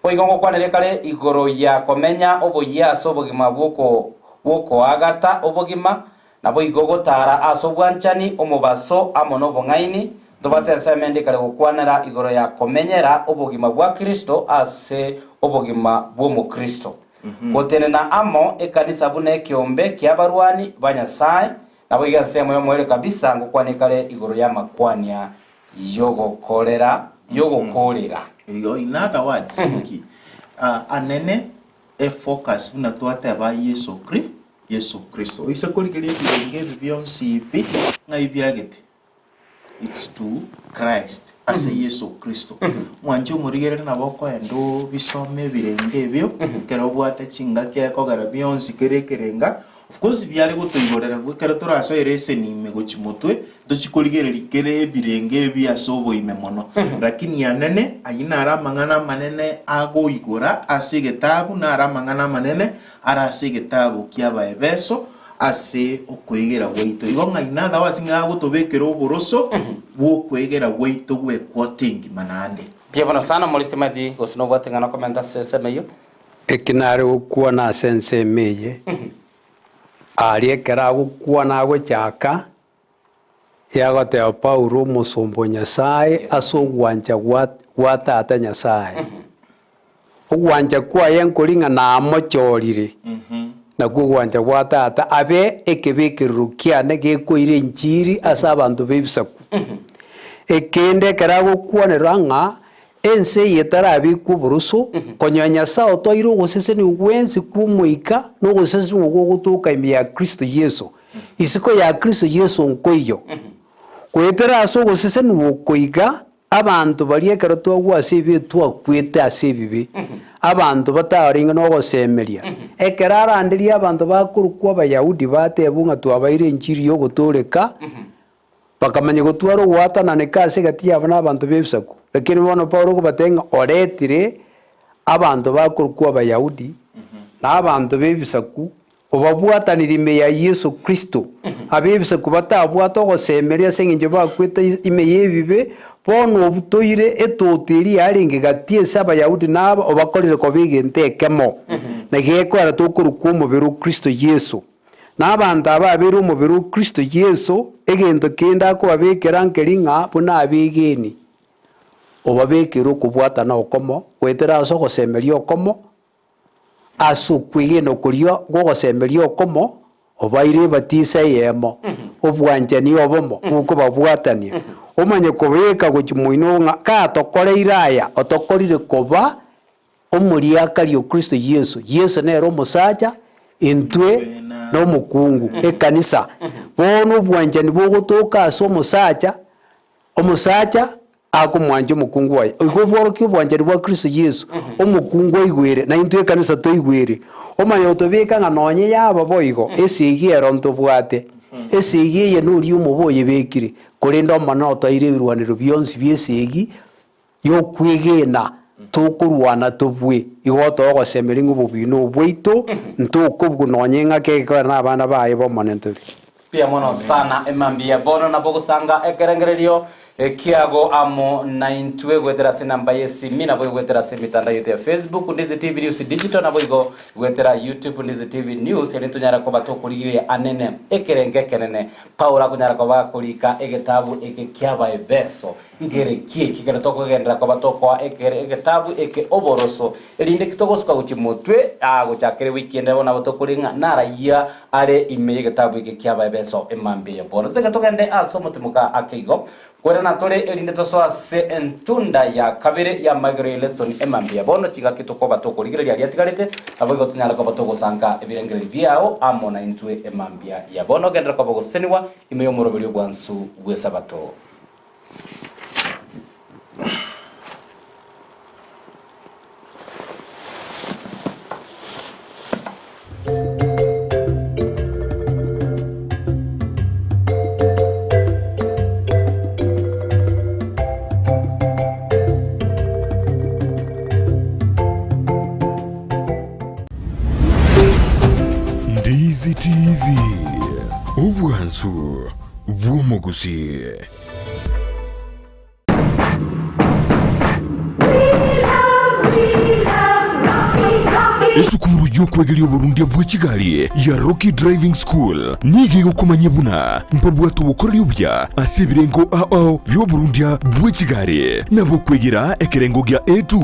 oigongo kwanere kale igoro ya komenya oboya so bogima bwoko agata obogima nabo igogo tara aso bwanchani omubaso amono bongaini dobate asemende kale gukwanera igoro ya komenyera obogima bwa Kristo ase obogima bwo mu Kristo gotenena amo ekanisa bune kiombe kiabarwani banyasaye nabo igasemo yomwele kabisa ngukwanikale igoro ya makwania yogokorera in other words anene focus buna twate ba Yesu Kristo isa kurikiria birenge byonsi bi ngaibiragete it's to Christ as Yesu Kristo mwanjo murigere naboko endo bisome birenge byo kero bwate chinga kya kogara byonsi kerekerenga of course byari gutuyigorera kero turaso erese ni megochimotwe dochikoligereri kere birenge byasobo imemono lakini yanene ayina aramangana manene ago igora asegetabu na aramangana manene arasegetabu kyaba ebeso ase okwegera weito igonga inada wasinga gutobekera oboroso bwo kwegera weito gwe quoting manande byebono sana molistemadi gosino bwatengana komenda sense meyo ekinare okuona sense meye ariekera gukuona gwechaka yagote Paulo musombo nyasaye asogwanja gwatata nyasaye ogwanja kwa yenkoringa na amochorire na kugwanja gwatata abe ekebekerukia negekoire injiri asa abantu bebisaku ekende karago kuoneranga ense yetarabi kuburuso konyonya sao toiro gosese ni gwensi kumuika no gosese ugogutuka imi ya Kristo Yesu isiko ya Kristo Yesu nkoyo kwetera aso gosese ni ukoiga abantu bariekero twagwasibi twakwete asibibi abantu bataringa no gosemeria ekerara andiria abantu bakurukwa abayahudi batebunga twabaire injiri yo gutureka bakamanya gutwara gwatana ne kase gati yabana abantu bebisaku lakini bono Paulo kubatenga oretire abantu bakurukwa abayahudi na abantu bebisaku obabwatanira ime ya Yesu Kristo abebisaku batabwata gosemeria senginje bakwete ime yebibe bono obutoire etoteri aringe gatie saba Yahudi nabo obakorire ko bigente kemo negeko ara tokurukwa omubiru Kristo Yesu n'abantu ababiru omubiru Kristo Yesu egento kenda ko babekera nkeringa buna abigeni obabekera okubwatana okomo wetera aso gosemeria okomo aso kwigeno kurio gogosemeria okomo obaire batisa yemo obwanjani obomo uko babwatania omanye kobeka gochimoino nga ka tokore iraya otokorire koba omuriakari o Kristo Yesu nero omusacha intwe no mukungu ekanisa bono bwanjani bogotoka aso omusacha akomwanje mukungu waye igoboro bwanjani bwa Kristo Yesu omukungu igwere na intwe ekanisa toigwere omanye otobeka nga nonye yaba boigo esigiero ntobwate esigiye nuri umuboye bekire korenda omana toire birwaniro byonsi byesegi yo kwigena tokurwana tobwe igoto gosemera ngububino bweito ntokobwo nonyenga keke na abana baye bomonentori pia mono sana emambia bono na bogusanga ekerengererio kiago amo na intwe gwetera sinamba yesimi na boy gwetera simitanda yote ya Facebook Ndizi TV News Digital na boygo gwetera YouTube Ndizi TV News ele tunyara ko batokurire anene ekerenge kenene Paula kunyara ko bakurika egetabu ekekyaba ebeso ngere kigera toko gendra ko batoko egetabu eke oboroso elinde kitogoska uchimotwe guchakere weekend bona batokuringa naraya ale ime egetabu ekekyaba ebeso emambia bono tegatoka asomutimuka akeigo Kwerana tole elinde toso ase entunda ya kabere ya Amaegerio Y'Elesson emambia bono chiga kitoko batoko ligere ya tigarete abogo tunyala ko batoko sanka ebirengere byao amona intwe emambia ya bono gendra ko bogoseniwa imeyo morobelio bwansu bwesabato Ndizi TV, ubwansu bw'omu Gusii. Esukuru y'okwegerya Oburundi bw'Ekigali ya Rocky Driving School nige okumanya buna mpabwatu bukorera obya asibirengo ao by'Oburundi bw'Ekigali nabo kwegera ekerengo gya A2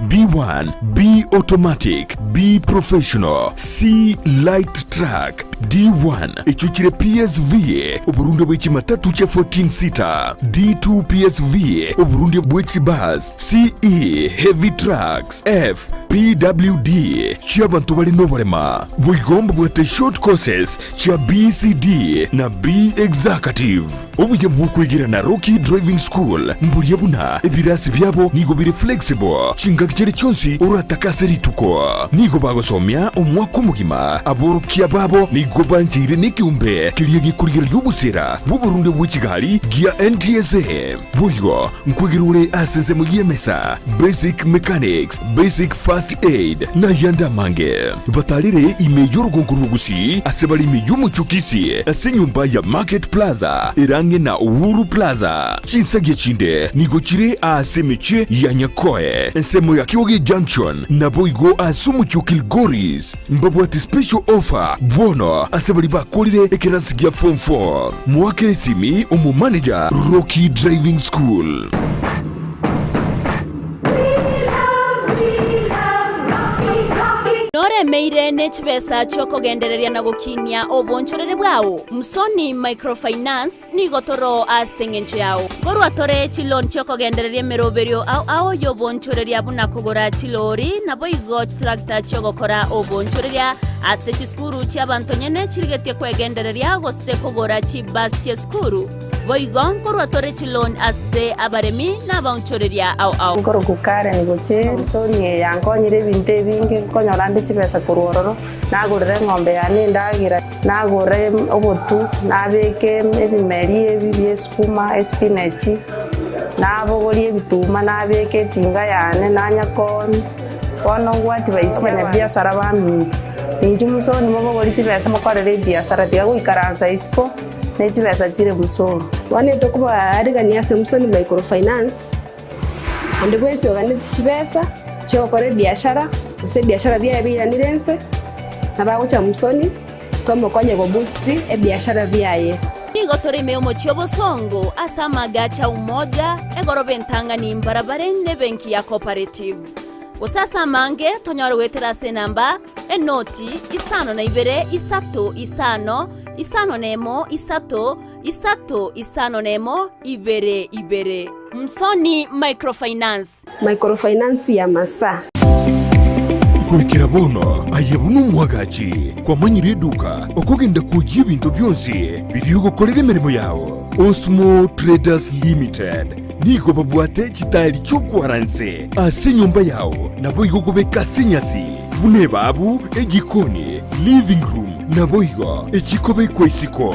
B1 B automatic B professional C light track D1 ekyukire PSV Oburundi bw'ekimatatu kya 14 seater D2 PSV Oburundi bw'ekibus CE heavy trucks F PWD cy'abantu bali n'oburema bwigomba bwate short courses cya BCD na B executive obuye bw'okwegira na Rocky Driving School mbulye buna ebirasi byabo nigo biri flexible kingakire cyonsi uratakase rituko nigo bagosomya omwaka omugima aborokia babo nigo banjire n'ikiumbe kiriye gikurira y'obusera bw'Oburundi bw'Ekigali gya NTSA buyo nkwegirule aseze mu yemesa basic mechanics basic first aid na yanda mange batalire imejo rugonguru Gusii asebali imejo muchukisi asenyumba ya Market Plaza irange na Uhuru Plaza chinsage chinde nigochire asemeche ya Nyakoe ensemo ya Kioge Junction na boigo asumuchukil Goris mbabwati special offer bono asebali bakolire ekerasigia form 4 mwake simi umu manager Rocky Driving School. Nore meire nechibesa chokogendereria na gukinya obonchorere bwao Musoni Microfinance nigotoro asengencho yao gorwa tore chilon chokogendereria meroberio ao yobonchoreria buna kugora chilori nabo igo tractor chogokora obonchoreria ase chiskuru chiabanto nyene chirigetie kwegendereria gose kugora chibas chiskuru boigon gorwa tore chilon ase abaremi na bonchoreria ao ngoro kukare nigoche soni yankonyire binte binge konyorande chibesa kurororo nagurire ng'ombe yane ndagira nagure obotu nabeke ebimeri ebi sukuma spinach nabogorie bituma nabeke tinga yane nanyakoni bono gwati baisene biashara bami ninju musoni mobogori chibesa mokorere biashara tiga guikaranza isiko nechibesa chire musoro wane tokuba arigania se Musoni Microfinance ande bwese ogane chibesa chokore biashara use biashara bya nirense nabagucha Musoni tomo konye go boost e biashara byaye nigo toreme omochio bosongo asa magacha umoja egorobe ntanga ni mbarabare ne benki ya cooperative usasa mange tonyoro wetera se namba enoti isano na ibere isato isano nemo isato isano nemo ibere Musoni Microfinance ya masa kwekera bono ayebunu mwagachi kwa manyire duka okogenda kujya ibintu byose biri gukorera imirimo yawo Osmo Traders Limited nigo babwate kitali cyo kwaranse ase nyumba yawo nabo igogobe kasinyasi bune babu egikoni living room nabo igo ekikobe kwesiko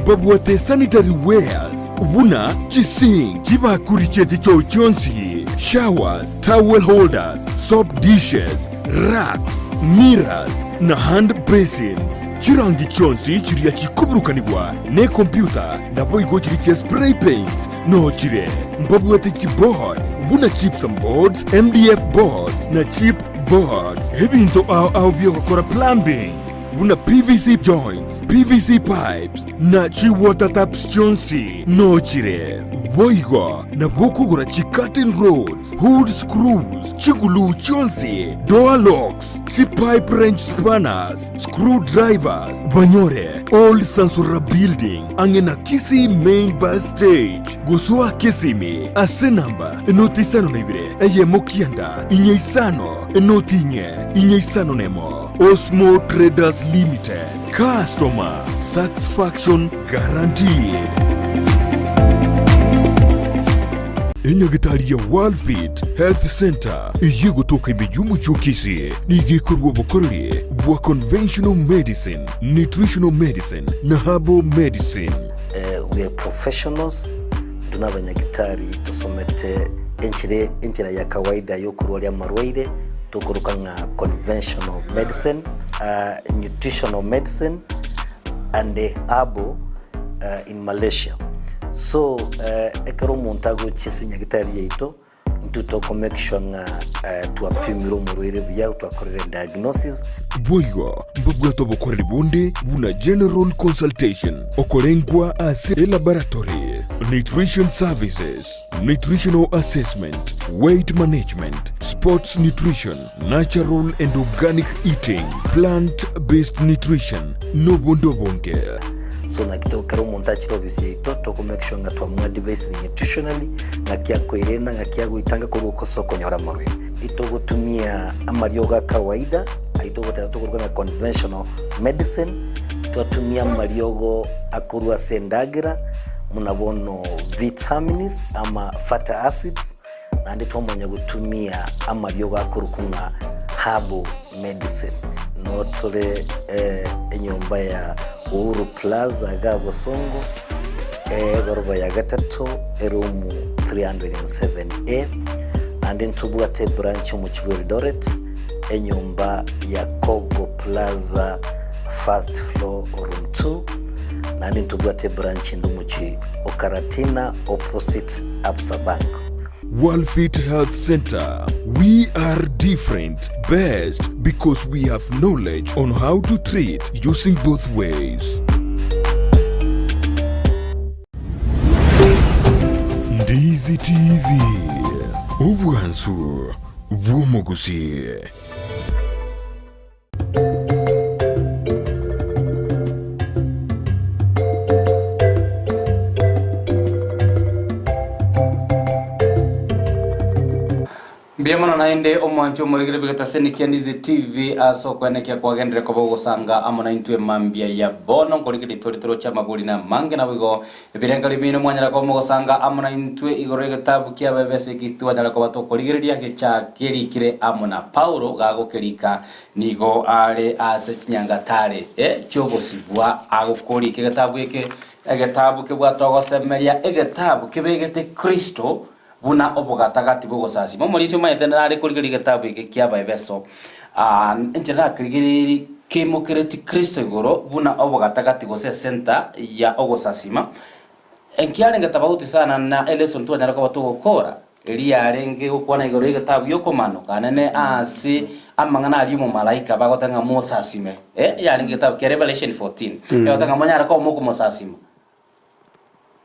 babwate sanitary wares buna chising chibakuri chete cyo cyonsi showers towel holders soap dishes racks mirrors na hand basins chirangi cyonsi chiriya kikuburukanibwa ne computer nabo igo chiri spray paint no chire mbabwate keyboard buna chips and boards MDF boards na chip boards ebinto au byo gukora plumbing buna PVC joints PVC pipes na chi water taps chonsi no chire boigo na bokugura chi curtain rods hood screws chigulu chonsi door locks chi pipe wrench spanners screwdrivers banyore old sansura building angena Kisii main bus stage gusua Kisimi ase namba enoti sano nebire eye mokianda inye isano enoti inye isano nemo Osmo Traders Limited customer satisfaction guaranteed. Enyagitali ya World Fit Health Center iye gutoka imejuma chokisi nigikorwa bukorere bwa conventional medicine, nutritional medicine na herbal medicine. We are professionals tunabanyagitari tusomete enchira ya kawaida yo kurwalia marwaire tukuruka nga conventional medicine, nutritional medicine and herbal in Malaysia. So ekero omonto agochia nyagitari yaito ntutoko make sure nga tuapimira omurwaire buya twakorere diagnosis boigo mbabwato bokoreri bonde buna general consultation okorengwa ase laboratory nutrition services, nutritional assessment, weight management, sports nutrition, natural and organic eating, plant-based nutrition no bondo bonge. So nakito kero montachi obviously to make sure nga twamwa device nutritionally ngakia koirena ngakia guitanga kuruko soko nyora marwe ito gutumia amarioga kawaida aito gutatu na conventional medicine twatumia mariogo akurwa sendagira munabono vitamins ama fatty acids na ndito mwenye gutumia amarioga akurukunga herbal medicine no tole enyomba ya Uhuru Plaza Gabo Songo goroba ya gatatu erumu 307A and then tubwate branch mu Kigo Eldoret enyumba ya Kogo Plaza first floor room 2 and then tubwate branch ndumuchi Okaratina opposite Absa Bank. Worldfit Health Center. We are different, best because we have knowledge on how to treat using both ways. Ndizi TV. Ubwansu bw'Gusii. Biamana nainde omwancho muligire bigata seniki Ndizi TV aso kweneke kwa gendere ko bogosanga amona intwe mambia ya bono koligire toritoro cha maguri na mange na bigo birenga libino mwanyara ko mogosanga amona intwe igorega tabu kia bebese kitwa ndala ko bato koligire ya gecha kerikire amona Paulo gago kerika nigo ale ase nyangatare cyobosibwa agokori kegatabu eke egatabu ke bwatogo semeria egatabu kebegete Kristo buna obogatagati bogosasi momorisio maitena ari kurigiri getabu iki kia Efeso njera kurigiri kemokereti Kristo igoro buna obogatagati gose center ya ogosasima enkiare ngetabauti sana na Y'Elesson tu anyara ko batugokora eri arenge ukwana igoro igetabu yokomano kanene asi amangana ali mu malaika bagotanga mosasime yari ngetabu kia Revelation 14 yotanga manyara ko moko mosasima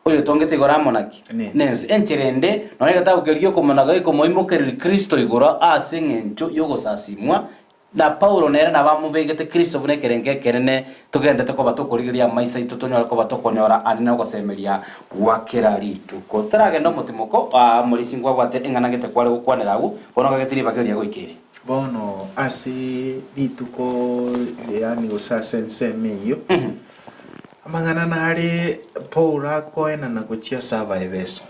oyo tongete igora monaki nensi encherende no yagata ukelio komonaga ikomoimokeri Kristo igora asengencho yogosasimwa na Paulo nera na bamubegete Kristo bunekerenge kerene tugende toko batokorigiria maisa itutonyora ko batokonyora ani na gosemeria wakera ritu ko taragenda mutimoko murisingwa gwate enganagete kware gukwaneragu bono gagetiri bageria goikere bono asi rituko yani gosasensemeyo amangana nari Paula koena na gochia sava Efeso.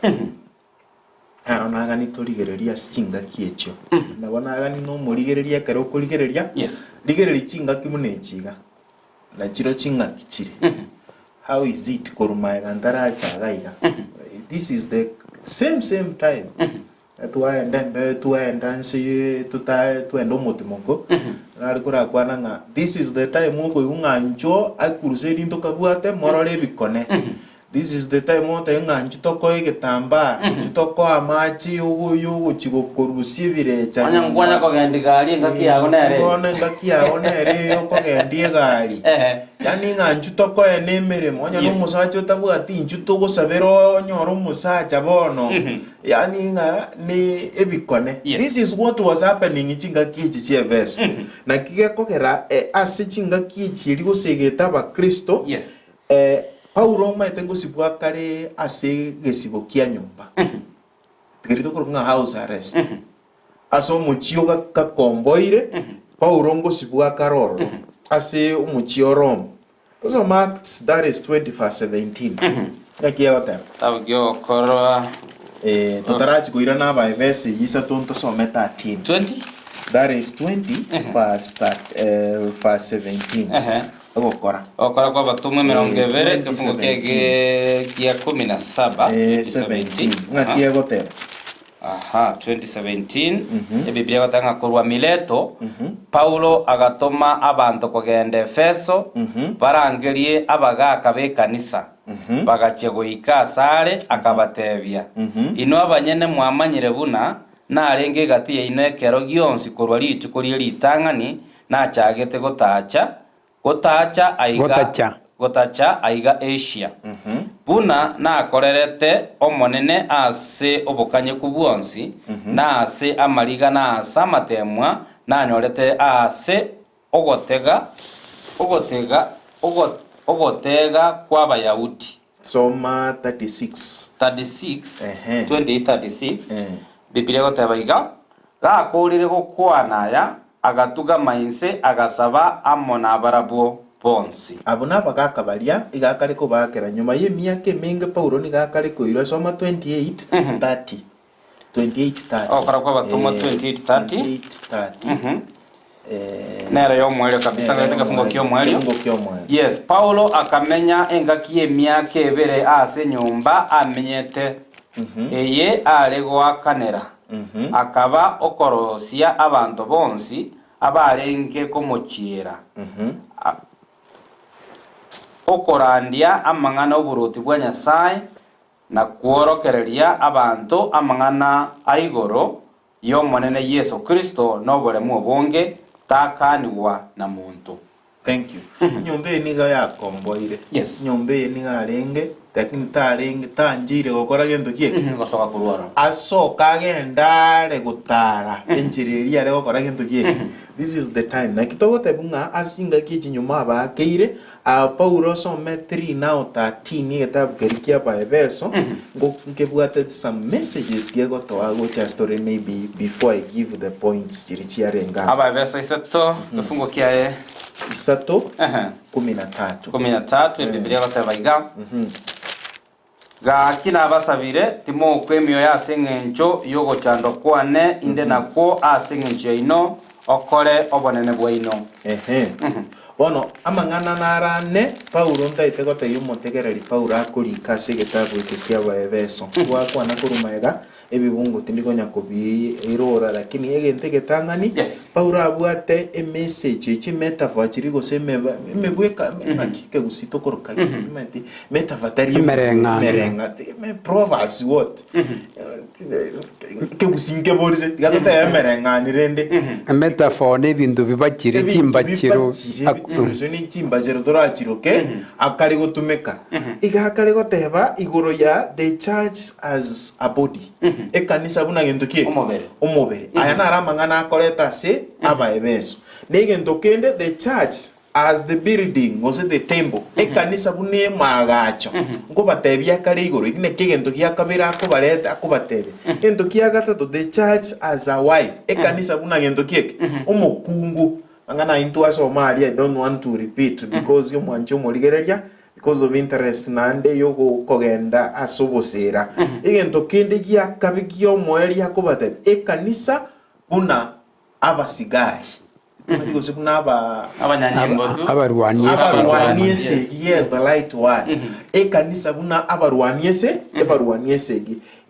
Arona gani torigereria singa kiecho. Na bona gani no morigereria karo kurigereria. Yes. Ligereri chinga kimunechiga. Na chiro chinga kichire. How is it koruma gandara chagaiga? This is the same time. Tuenda nsi tuenda mutimoko narikura kwananga this is the time uko ungancho akurusedi ntokabwate morore bikone this is the time ote ungancho toko igitamba toko amachi ugo chigokorusie birecha anyangwana ko gendigari ngaki yagonere ngaki yagonere ko gendie gari yani ngancho toko enemere monya no musacho tabwati nchu togo sabero nyoro musacha bono yani nga ni ebikone. This is what was happening in chinga kichi chi Efeso na kige kokera ase chinga kichi rigo segeta ba Kristo Paulo maitengo sibwa kare ase gesibo kia nyumba tigirito kurunga house arrest aso muchio ka komboire Paulo ngo sibwa karoro ase umuchio Rome. So Mark that is 20:17 yakia wata tabgyo korwa totarachi kuira na ba Efeso yisa tonto some 13 20 that is 20 verse 17 okora kwa batumwe 20 kifungo kia 17 17 ngakia gotera 2017 Biblia gatanga korwa Mileto Paulo agatoma abantu kugenda Efeso barangerie abagaka be kanisa bagachia goika asare akabatebia ino abanyene mwamanyire buna narenge gati ya ino ekero gionsi korwa rituko rie ritang'ani nachagete gotacha aiga Asia buna nakorerete omonene ase obokanyeku bwonsi na ase amariga na ase amatemwa nanyorete ase ogotega kwa Bayahudi. Soma 36 Biblia goteba iga gakurire gokwanaya agatuga mainse agasaba amona abarabwo bonsi abona bagakabaria igakare ko bakera nyuma ye miaka mingi Paulo ni gakare ko iro soma 28:30 okara kwa batumo 28:30 nera yo mwelio kabisa katika fungo kio mwelio. Yes, Paulo akamenya engaki emyaka ebere ase nyumba amenyete eye aregwa kanera akaba okorosia abantu bonsi abarenge komochiera okorandia amang'ana oburuti bwa Nyasaye na kuorokereria abantu amang'ana aigoro y'omonene Yesu Kristo n'oboremu obonge takaniwa na muntu. Thank you. Nyombe niga yakomboire. Yes. Nyombe niga arenge lakini tarenge tanjire gukora gento kieke. Gosoka kurwara. Asoka agendare gutara enjiriri are gukora gento kieke. This is the time. Na kitogote bunga asinga kichi nyuma bakeire Paulo some 3 now 13 getabu kerikia ba Efeso ngo nkebwate some messages kiego to ago cha story maybe before I give the points chirichi arenga. Aba Efeso isato kifungo kiae isato 13 Biblia goteba iga ga kina abasabire timo kwemyo ya sengencho yogo chando kwane inde nakwo asengencho ino okore obonene bwa ino bono amang'ana narane Paulo ntaite gote yumotegereri Paulo akurika segetabu ekikia ba Efeso gwakwana kurumaega ebibungo tindigonya kubi irora lakini egente getangani Paulo abwate a message echi metaphor chiri goseme mebweka makike gusito koroka imenti metaphor merenga me proverbs what ke gusinge bolire gatata emerenga nirende metaphor ne bintu bibachire chimbachiro ni chimbachiro dorachiro ke akari gotumeka igakari goteba igoro ya the church as a body ekanisa buna gento kieke omobere aya naramang'ana akoreta se aba Efeso negento kende the church as the building was the temple ekanisa bune magacho ngo batebia kare igoro igine kigento kiakabira akubareta akubatebe gento kiagatatu the church as a wife ekanisa buna gento kieke omokungu angana into Somalia. I don't want to repeat because you mwancho moligereria because of interest nande yogo kogenda asobosera egento kende gia kabigio moeri yakobate ekanisa buna abasigari digo se buna abarwaniese yes the light one ekanisa buna abarwaniese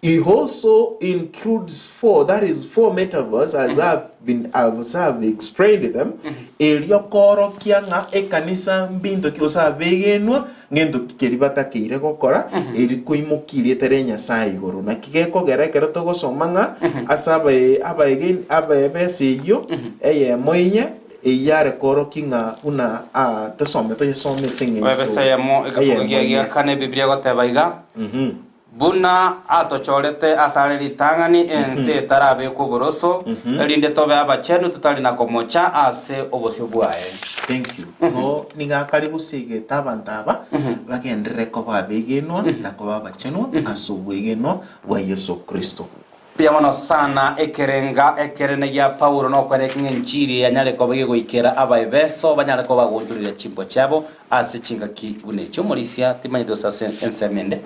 it also includes 4 metaphors as I've explained them. Eliokoro kianga ekanisa mbindo kiosa vegenwa ngendo kikeribata kire gokora eri kuimukirie terenya saigoro na kigeko gerekero to gosomanga asabe Efeso eye moinye eyare koro kinga una tesome to yesome singing Efeso yamo ekafugia kane Biblia goteba iga buna atochorete asare ritang'ani ense tarabe kuboroso erinde tobe abachenu tutali na komocha ase obosio bwae. Thank you. Go ninga karibu sige tabantaba bagendere ko babegenwa na ko babachenwa asubwegenwa wa Yesu Kristo. Pia mono sana ekerene ya Paulo no kwere kinjiri yanyale ko bagego ikera aba Efeso banyale ko bagonjurira chimbo chabo ase chinga ki unecho molisia timanye dosa ensemende.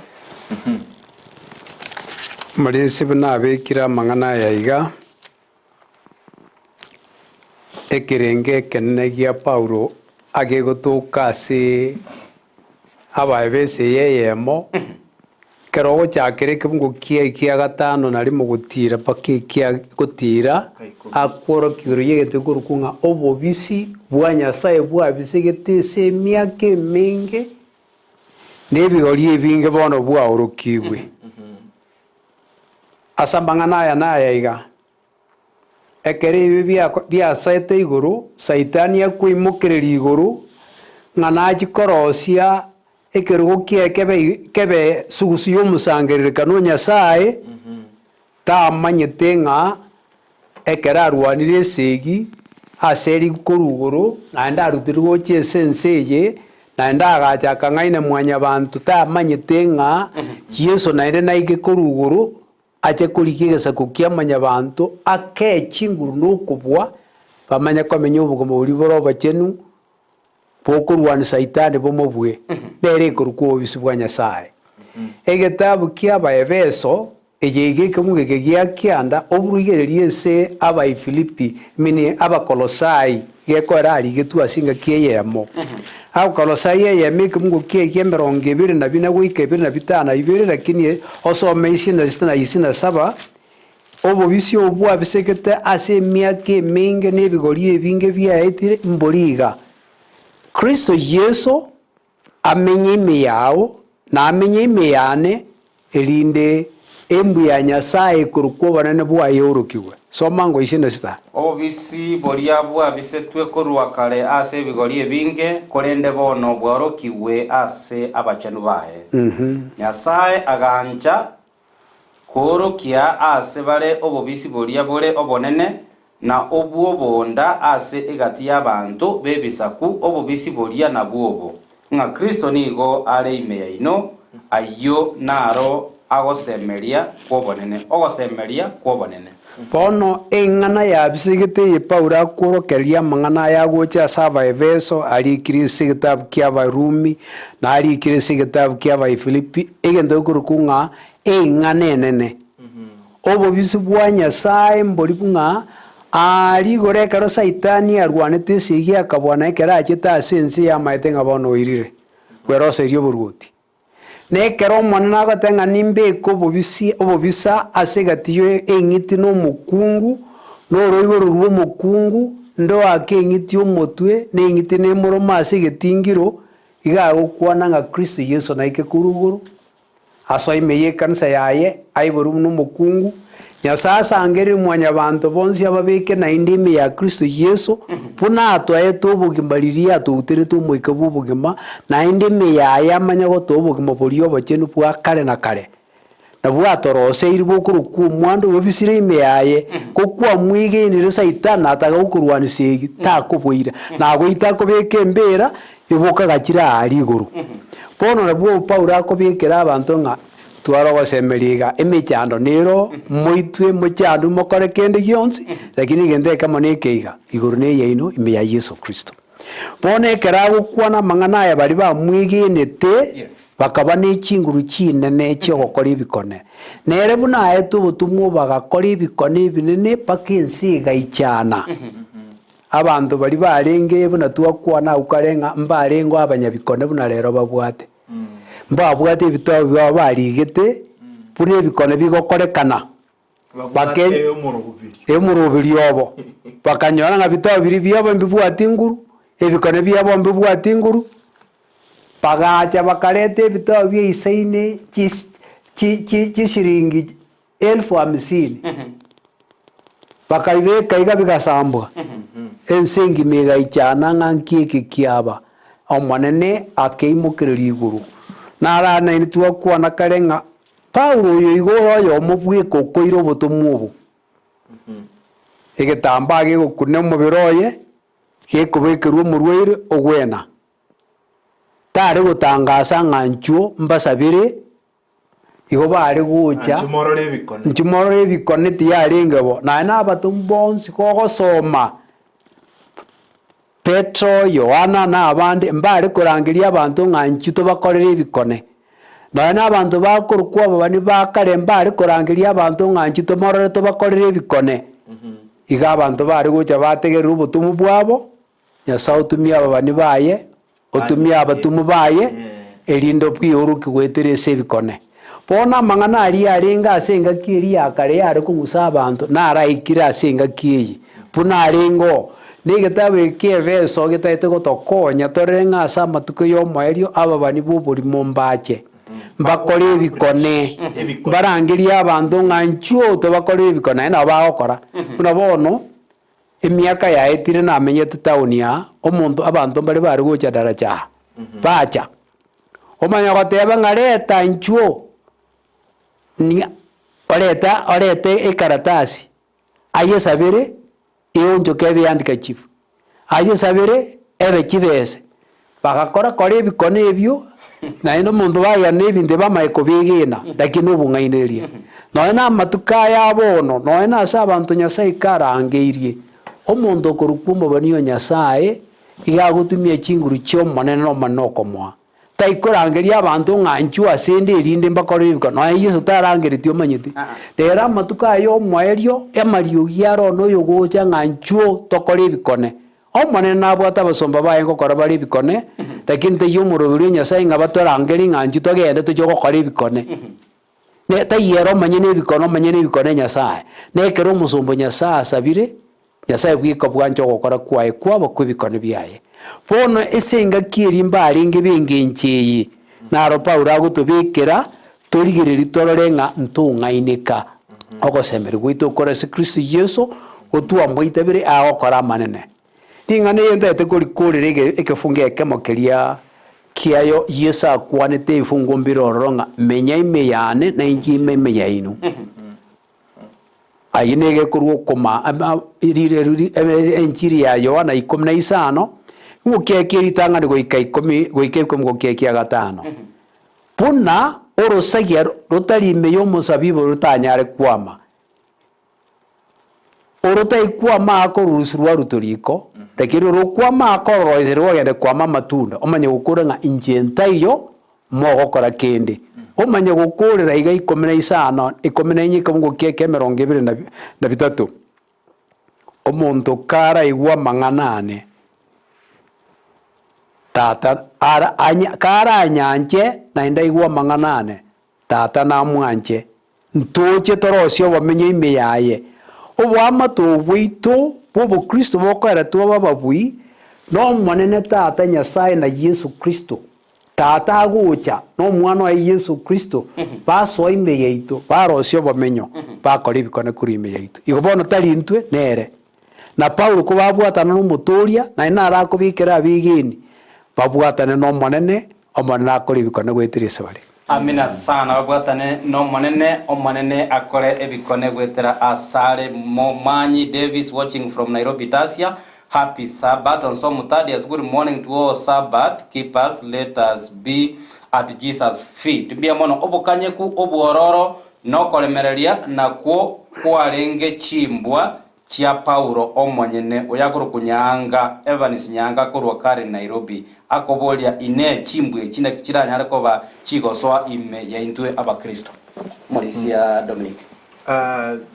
Marisi bana bekira mang'ana yaiga ekirenge kenene gia Paulo agegotuka ase aba Efeso yeyemo kerogo chakere kibungo kia gatano nari mugutira pakikia gutira akworo kiro yegete kurukunga obobisi bwa Nyasaye bwa bisegete se miake minge nebigori ebinge bono bwaorokigwe asa amang'ana aya nayaiga ekere ebi biasete igoro saitani akwimokereria igoro ng'ana achikorosia ekerogo kie kebe sugusu y'omusangererekano nyasaye tamanyete ng'a ekere arwanire esegi ase erikoru igoro naende arutire gocha esense eye naende agachaka ng'aine mwanya bantu tamanyete ng'a Yesu naende naige koru igoro ache koriki egesako kia manya bantu akechi inguru nokobwa bamanya komenya obogoma bori boro obachenu bokorwana saitani bomobwe nere ekorukwa obisi bwa nyasaye egetabu kia Abaefeso eyegeke mugeke gia kianda oburuigereria ase Abaefilipi mini Abakolosai gekoera arigetu asinga kieyemo Abakolosai eyemo ekemungo kie 22 goika 25 lakini osome isi na saba obobisi obwa bisekete ase emiaka eminge nebigori ebinge biaetire mboriga Kristo Yesu amenye ime yao na amenye ime yane erinde embu ya nyasaye kurukwa banane bwa yorokigwe soma ngo isi na sita obisi boria bwa bisetwe korwa kare ase bigori ebinge korende bono bwarokigwe ase abachanu bae nyasaye aganja korokia ase bare obobisi boria bore obonene na obuo bonda ase egati y'abantu bebisaku obobisi boria na bwobo nga Kristo nigo are ime yaino ayo naro agosemeria kwobonene bono eng'ana yabisigete ye Paulo akorokeria amang'ana yagocha ase Abaefeso arikire ase egetabu kia Abarumi na arikire ase egetabu kia Abaefilipi egento ekorokwa ng'a eng'ana enene obobisi bwa nyasaye mbori bung'a arigore ekero saitani arwanete esegi akabwana ekero achete ase ense yamaete ng'a bono oirire bweroseria oboruoti nekero omonene agote ng'a nimbeke obobisa ase egati yo eng'iti na omokungu noroigoro rwa omokungu ndoake eng'iti omotwe na eng'iti na emoroma ase egetingiro iga agokwana ng'a Kristo Yesu naike koru igoro ase ime ya ekanisa yaye aiboru buna omokungu nyasaye asangere mwanya bantu bonsi ababeke naende ime ya Kristo Yesu buna atwaete obogima riria atouterete omoika bwa obogima naende ime yaye amanya gotoa obogima boria obochenu bwa kare na kare na bwatoroseiri bokorokwa omwando bobisire ime yaye kokwa mwigenire saitani ataga gokorwanisa egi takoboira nagoita akobeka embera ebokagachira ari igoro bono nabwo Paulo akobekera abantu ng'a twarogosemeriga emechando nero moitwe mochando mokore kende gionsi lakini gende kama nekeiga igoro ne yaino ime ya Yesu Kristo bono ekera gokwana amang'ana aya bari bamwigenete bakaba n'echinguru chinene chiogokora ebikone nere buna aete obotumwa bagakora ebikone ebinene paka ensi egaichana abantu bari barenge buna twakwana ukarenga mbarengo abanyabikone buna rero babwate mbabwate ebitabo byabo barigete buna ebikone bigokorekana emurubiri obo bakanyora ng'a bitabo biri byabo mbibwate inguru ebikone byabo mbibwate inguru bagacha bakareta ebitabo bya isaine chishiringi 50,000 bakaibeka iga bigasambwa ense engima egaichana ng'a nkieke kiaba omonene akeimokereria iguru naranaini twakwana kare ng'a Paulo oyo igoro oyo omobweka okoire obotomwa obo egetambaa gegokuna omobere oye gekobekerwa omorwaire ogwena tare gotangasa ng'a nchuo mbasabire igo bare gocha nchumorore ebikone tiyarenge bo naye nabatomu bonsi gogosoma Petro Yohana na abande mbare korangeria abantu ng'a nchu tobakorere ebikone naye n'abantu bakorokwa abo bani bakare mbare korangeria abantu ng'a nchu tomorore tobakorere ebikone iga abantu bare gocha bategerera obotumu bwabo nyasaye otumia aba bani baye otumia abatumu baye erindo bwioroki gwetere ase ebikone bono amang'ana aria arenga ase engaki eri yakare yare kong'usa abantu naraikire ase engaki eyi buna arengo ni gitabu kieveso gitaite gotokonya torere ng'asa amatuko y'omoerio aba bani b'oborimo mbache mbakore ebikone barangeria abanto ng'anchuo tobakore ebikone na bagokora buna bono emiaka yaetire namenyete tauni ya omonto abanto mbare bari gocha daraja bacha omanya goteba ng'areta nchuo ni orete ekaratasi ayesabire ionjoke ebiandika chifu ayesabire ebe chibese bagakora kora ebikone ebio naende omonto bagana ebinto bamae kobigina lakini obung'ainerie noe na amatuka yabono noe na ase abanto nyasaye karangeirie omonto okorwa omobani nyasaye igagotumia chinguru chia omonene na omonene okomoa taikorangeria abanto ng'anchu asende erinde mbakore ebikone noe yeso tarangereti omanyeti rero amatuka ayo omoerio amariogi arono oyo gocha ng'anchuo tokore ebikone omonene nabwata abasomba baye ngokora bare ebikone lakini teiyo omoroberi nyasaye ng'a batwarangeri ng'anchu togende toche gokora ebikone taiyera omanye na ebikone nyasaye nekero omosombo nyasaye asabire nyasaye bwika bwancho gokora kwaye kwabo kwa ebikone biaye bono ase engaki eri mbarenge bengencheyi naro Paulo agotobekera torigereri torore ng'a ntung'ainika ogosemerwa gwaito okora ase Kristo Yesu gotwamwaite bire agokora amanene ting'ana eyo ntaete korikorera ekefungo ekemo keria kiayo Yesu akwanete ebifungo mbirororo ng'a menya ime yane na inchi ime yaino ayi negekorwa okoma enchiri ya Yohana 15 gukeka eritang'ani goika 10 gukeka 5 buna orosagia rotari ime y'omosabibu rotanyare kwama orotakwama akorusirwa rutoriko lakini rokwama akororoiserwa ogende kwama amatunda omanye gokora ng'a inche ntaiyo mogokora kende omanye gokorera iga 15 14 gokeka 23 omonto karaigwa amang'anane tata karanyanje naende aigwa amang'anane tata namwanche ntoche torosia obamenye ime yaye obwamato bwaito bw'obokristo bokoera twa bababwi n'omonene tata nyasaye na Yesu Kristo tata agocha n'omwana wa Yesu Kristo basoa ime yaito barosia obamenyo bakora ebikone kuri ime yaito igo bono tari ntwe nere na Paulo ko babwatana n'omotoria naye narakobikera abigeni babwatane n'omonene omonene akora ebikone gwetera esebare. Amina sana babwatane n'omonene omonene akore ebikone gwetera asare Momanyi Davis watching from Nairobi Tasia. Happy Sabbath on some Thaddeus. Good morning to all Sabbath keepers. Let us be at Jesus' feet. Bia mono obokanye ku obuororo no kolemereria na kwo kwarenge chimbwa chia Paulo omonyene oyaguru kunyanga Evans nyanga kurwa kare Nairobi akobolia ine chimbwe china kichiranya koba chigosoa ime ya intwe abakristo Morisia Dominic.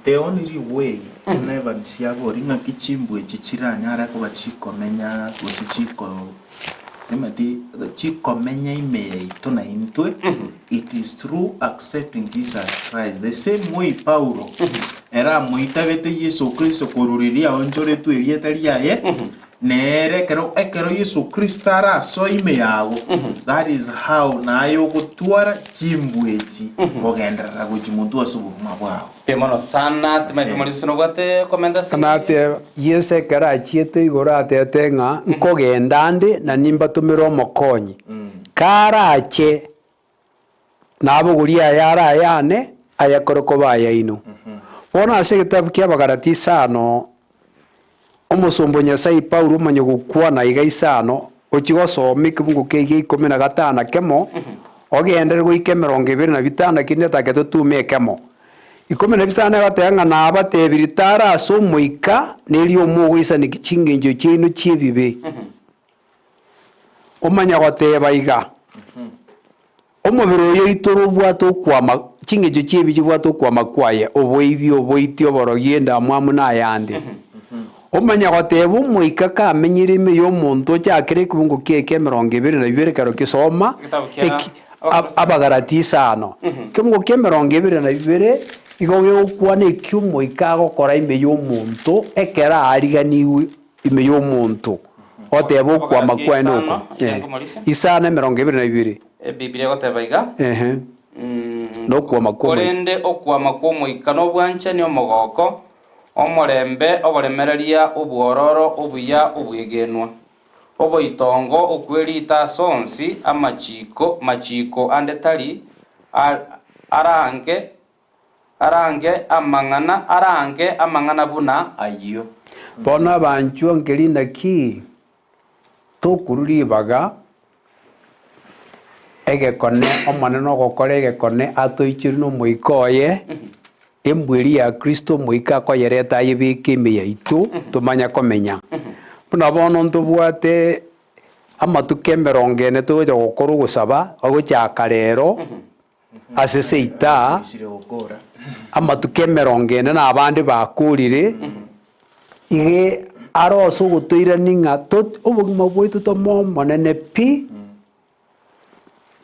The only way Evans yagoringa kichimbwe chichiranya koba chikomenya kusichiko emati chikomenya ime ito na intwe it is through accepting Jesus Christ the same way Paulo era muitabete Yesu Kristo koruriria onjore tu erietari yaye nere ekero Yesu Kristo ara so ime yago that is how nayo gutwara chimbwechi kogendera gujimuntu asubuma bwao pemono sana tumaitumalizo no gwate komenda sanate Yesu kara chiete igora atetenga nkogendande na nimba tumiro mokonyi karache nabo guria yara yane ayakoroko baya ino bona ase gitabu kia Bagalati sano omusombo nyasaye Paulo manye gukwana iga isano okigosoma ikibungo kege 15 kemo ogendere goike 25 kinde taketo tume kemo 15 gatenga na abatebiritara aso moika neri omugwisa ni kichingenjo chino chibibe omanya goteba iga omubiro yo itoro bwato kwama chingejo chibi bwato kwama kwaye oboibyo oboityo borogienda mwamu na yande omanya goteba omoika kamenyire ime y'omonto chakire kubungo keke 22 karo kisoma Abagalati 5 kubungo ke 22 igoge okwana ekyumoika agokora ime y'omonto ekera ariganiwe ime y'omonto oteba okwama kwene oko Isano 22 Biblia goteba iga nokwama korende okwama kw'omoika n'obwanche ni omogoko omorembe oboremereria obwororo obuya obwegenwa oboitongo okwerita asonsi machiko ande tari arange amang'ana buna ayo bono abanchwa nkeri naki tokururibaga egekone omonene ogokora egekone atoichiri n'omoika oye embweri ya Kristo moika akoyereta ayebeka ime yaitu tumanya komenya buna bono ntobwate amatuko 40 togocha gokora ogosaba ogochaka rero ase seita amatuko 40 na abandi bakurire ige aroso gotoirani ng'a obogima bwaitu tomomonene pi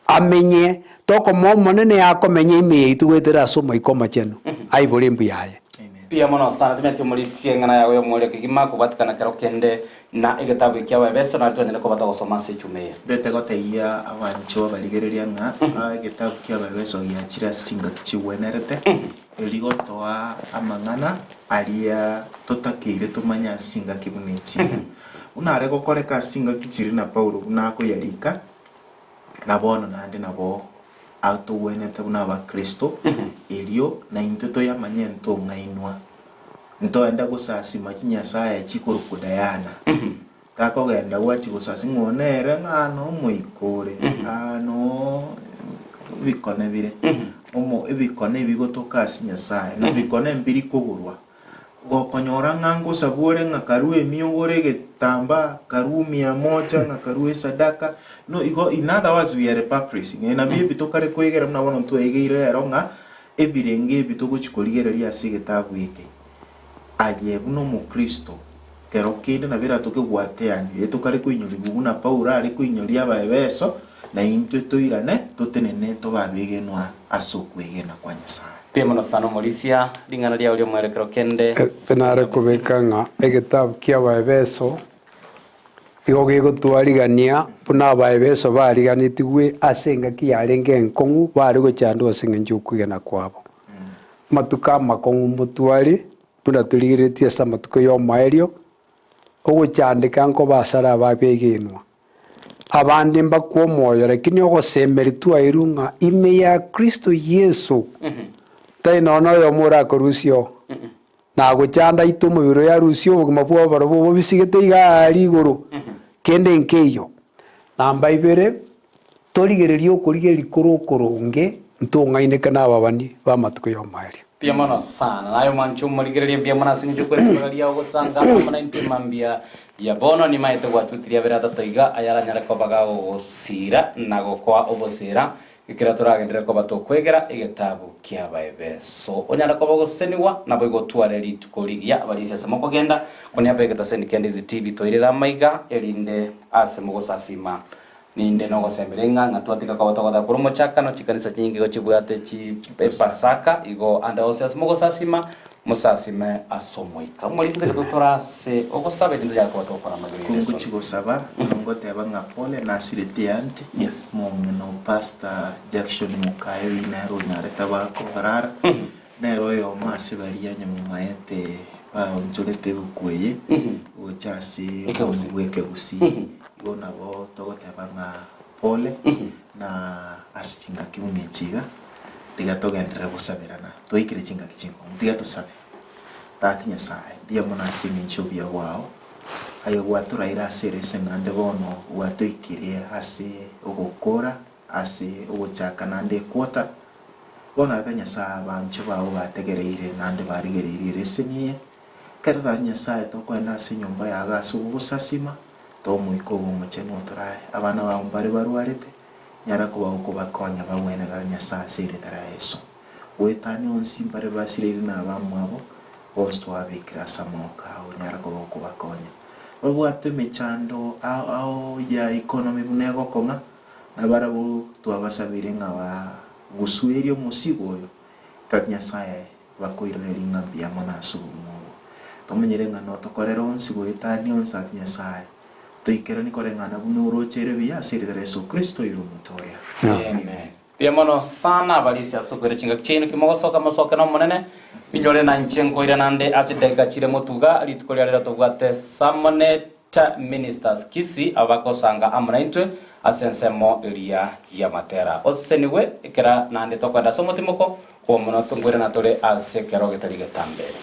amenye tokomomonene yakomenya ime yaitu gwetera ase omoika omachenu aibore embu yaye pia mono sana timete muri siengana yawe omore kigima kubatikana kero kende na egetabu ikiawe beso na twende kubata gusoma se chumeya bete goteia abancho barigereria ng'a egetabu kiawe beso giachira singa chiwenerete eligotoa amang'ana aria totakeire tumanya singa kibunetsi unare gokoreka singa kichiri na Paulo nakoyarika nabono nande nabo autowenete buna ba Kristo elio na intoto ya manyento ngainwa ntoenda gusasima kinyasaye chikurukudayana kakogenda wachi gusasi ngonere ngano muikore ano bikone bire omo ebikone bigotoka sinyasaye na bikone mbiri kugurwa gokonyora ngango sabure ngakaru emiogore getamba karu 100 na karu sadaka no igo in other words we are practicing na biye bitokare kwegera muna bono twegeire rero nga ebirenge bitogochikorigereria ase getabu iki aye buno mu Kristo kero kinde na bira toke gwateani etokare kwinyori buna Paulo ari kwinyori abaebeso na into toirane totenene to babegenwa asokwegena kwa Nyasaye pia mono sana Morisia lingana lia uli mwerekero kende senare kubeka ng'a egetabu kiabaebeso igo gigotwarigania buna abaebeso bariganitigwe ase eng'aki yarenge enkong'u bari gochandwa ase eng'encho okwegena kwabo matuko amakong'u motwari buna torigeretie ase amatuko ya Amaegerio ogochandeka nko basara babegenwa abandi mbakwa omwoyo lakini ogosemberi twairu ng'a ime ya Kristo Yesu tainono yo murakorusio na gochanda itu mubiro ya rusio obogima bwa barabo bisigete igari iguru kende nkeyo namba 2 torigererio okorigeria korokoronge ntong'aineka n'ababani bamatuko ya Amaegerio pia mono sana nayo manchu murigereria pia mona sinjo kwetagaria ogosanga amana intimambia ya bono ni maite gwatutiria bera tatoiga ayara nyare kobaga ogosira na gokwa obosira ikira turagendere ko batokwegera egetabu kiabaebeso onyara ko bagoseniwa nabo igotwareri tukorigia abarisi ase mokogenda konia begeta sendi Ndizi TV toirera maiga erinde ase mogosasima ninde no gosemberenga ngatwatika ko batogoda kuri mochakano chikanisa nyingi gochibwate chi pasaka igo anda ose ase mogosasima musasime asomoika umulisi de doctorase ogosabe ndizo yako batokora magere kungu chigosaba ngo teba ngapole na sirete anti yes no pastor Jackson mukayo inaro nareta bako barara nero yo masi baria nyamumaete njolete ukweye uchasi weke Gusii igo nabo togoteba ngapole na asichinga kimunyechiga tigatogendera gusabirana toikire chinga kichingo mutiga tusabe tati Nyasaye dia munasimi nchobia wao ayo gwaturaira serese nande bono gwatoikire ase ogokora ase ogochaka nande kwota bona ta Nyasaye bancho bawo bategereire nande barigereire resenie kerda Nyasaye tokwenda ase nyumba ya gaso gusasima to muiko bomucheno turae abana ba mbari barwarete nyara kuba uko bakonya bawene ga Nyasaye sire tara Yesu wetani onsimbare basirire na bamwabo bosto abikira samoka nyara kuba uko bakonya babwate mechando ao ya economy bunego konga na barabu twabasabire ngaba gusuerio musigo yo tat Nyasaye bakoirera ngambia mona sumu tomenyere ng'ano tokorera onsi goetania onsi ati Nyasaye toikera nikore ng'ana buno urochere biya sirire Yesu Kristo iru mutoria. Amen. Pia mono sana balisi asukere chinga chino kimogosoka masoka no monene binyore na nchengo ira nande achidega chire mutuga litikolia lera tobwate Samoneta Ministers Kisii abakosanga amunaintwe asensemo eria ya matera oseniwe ikera nande tokwenda somotimoko kwa mono tungwere na tore asekero getari getambere.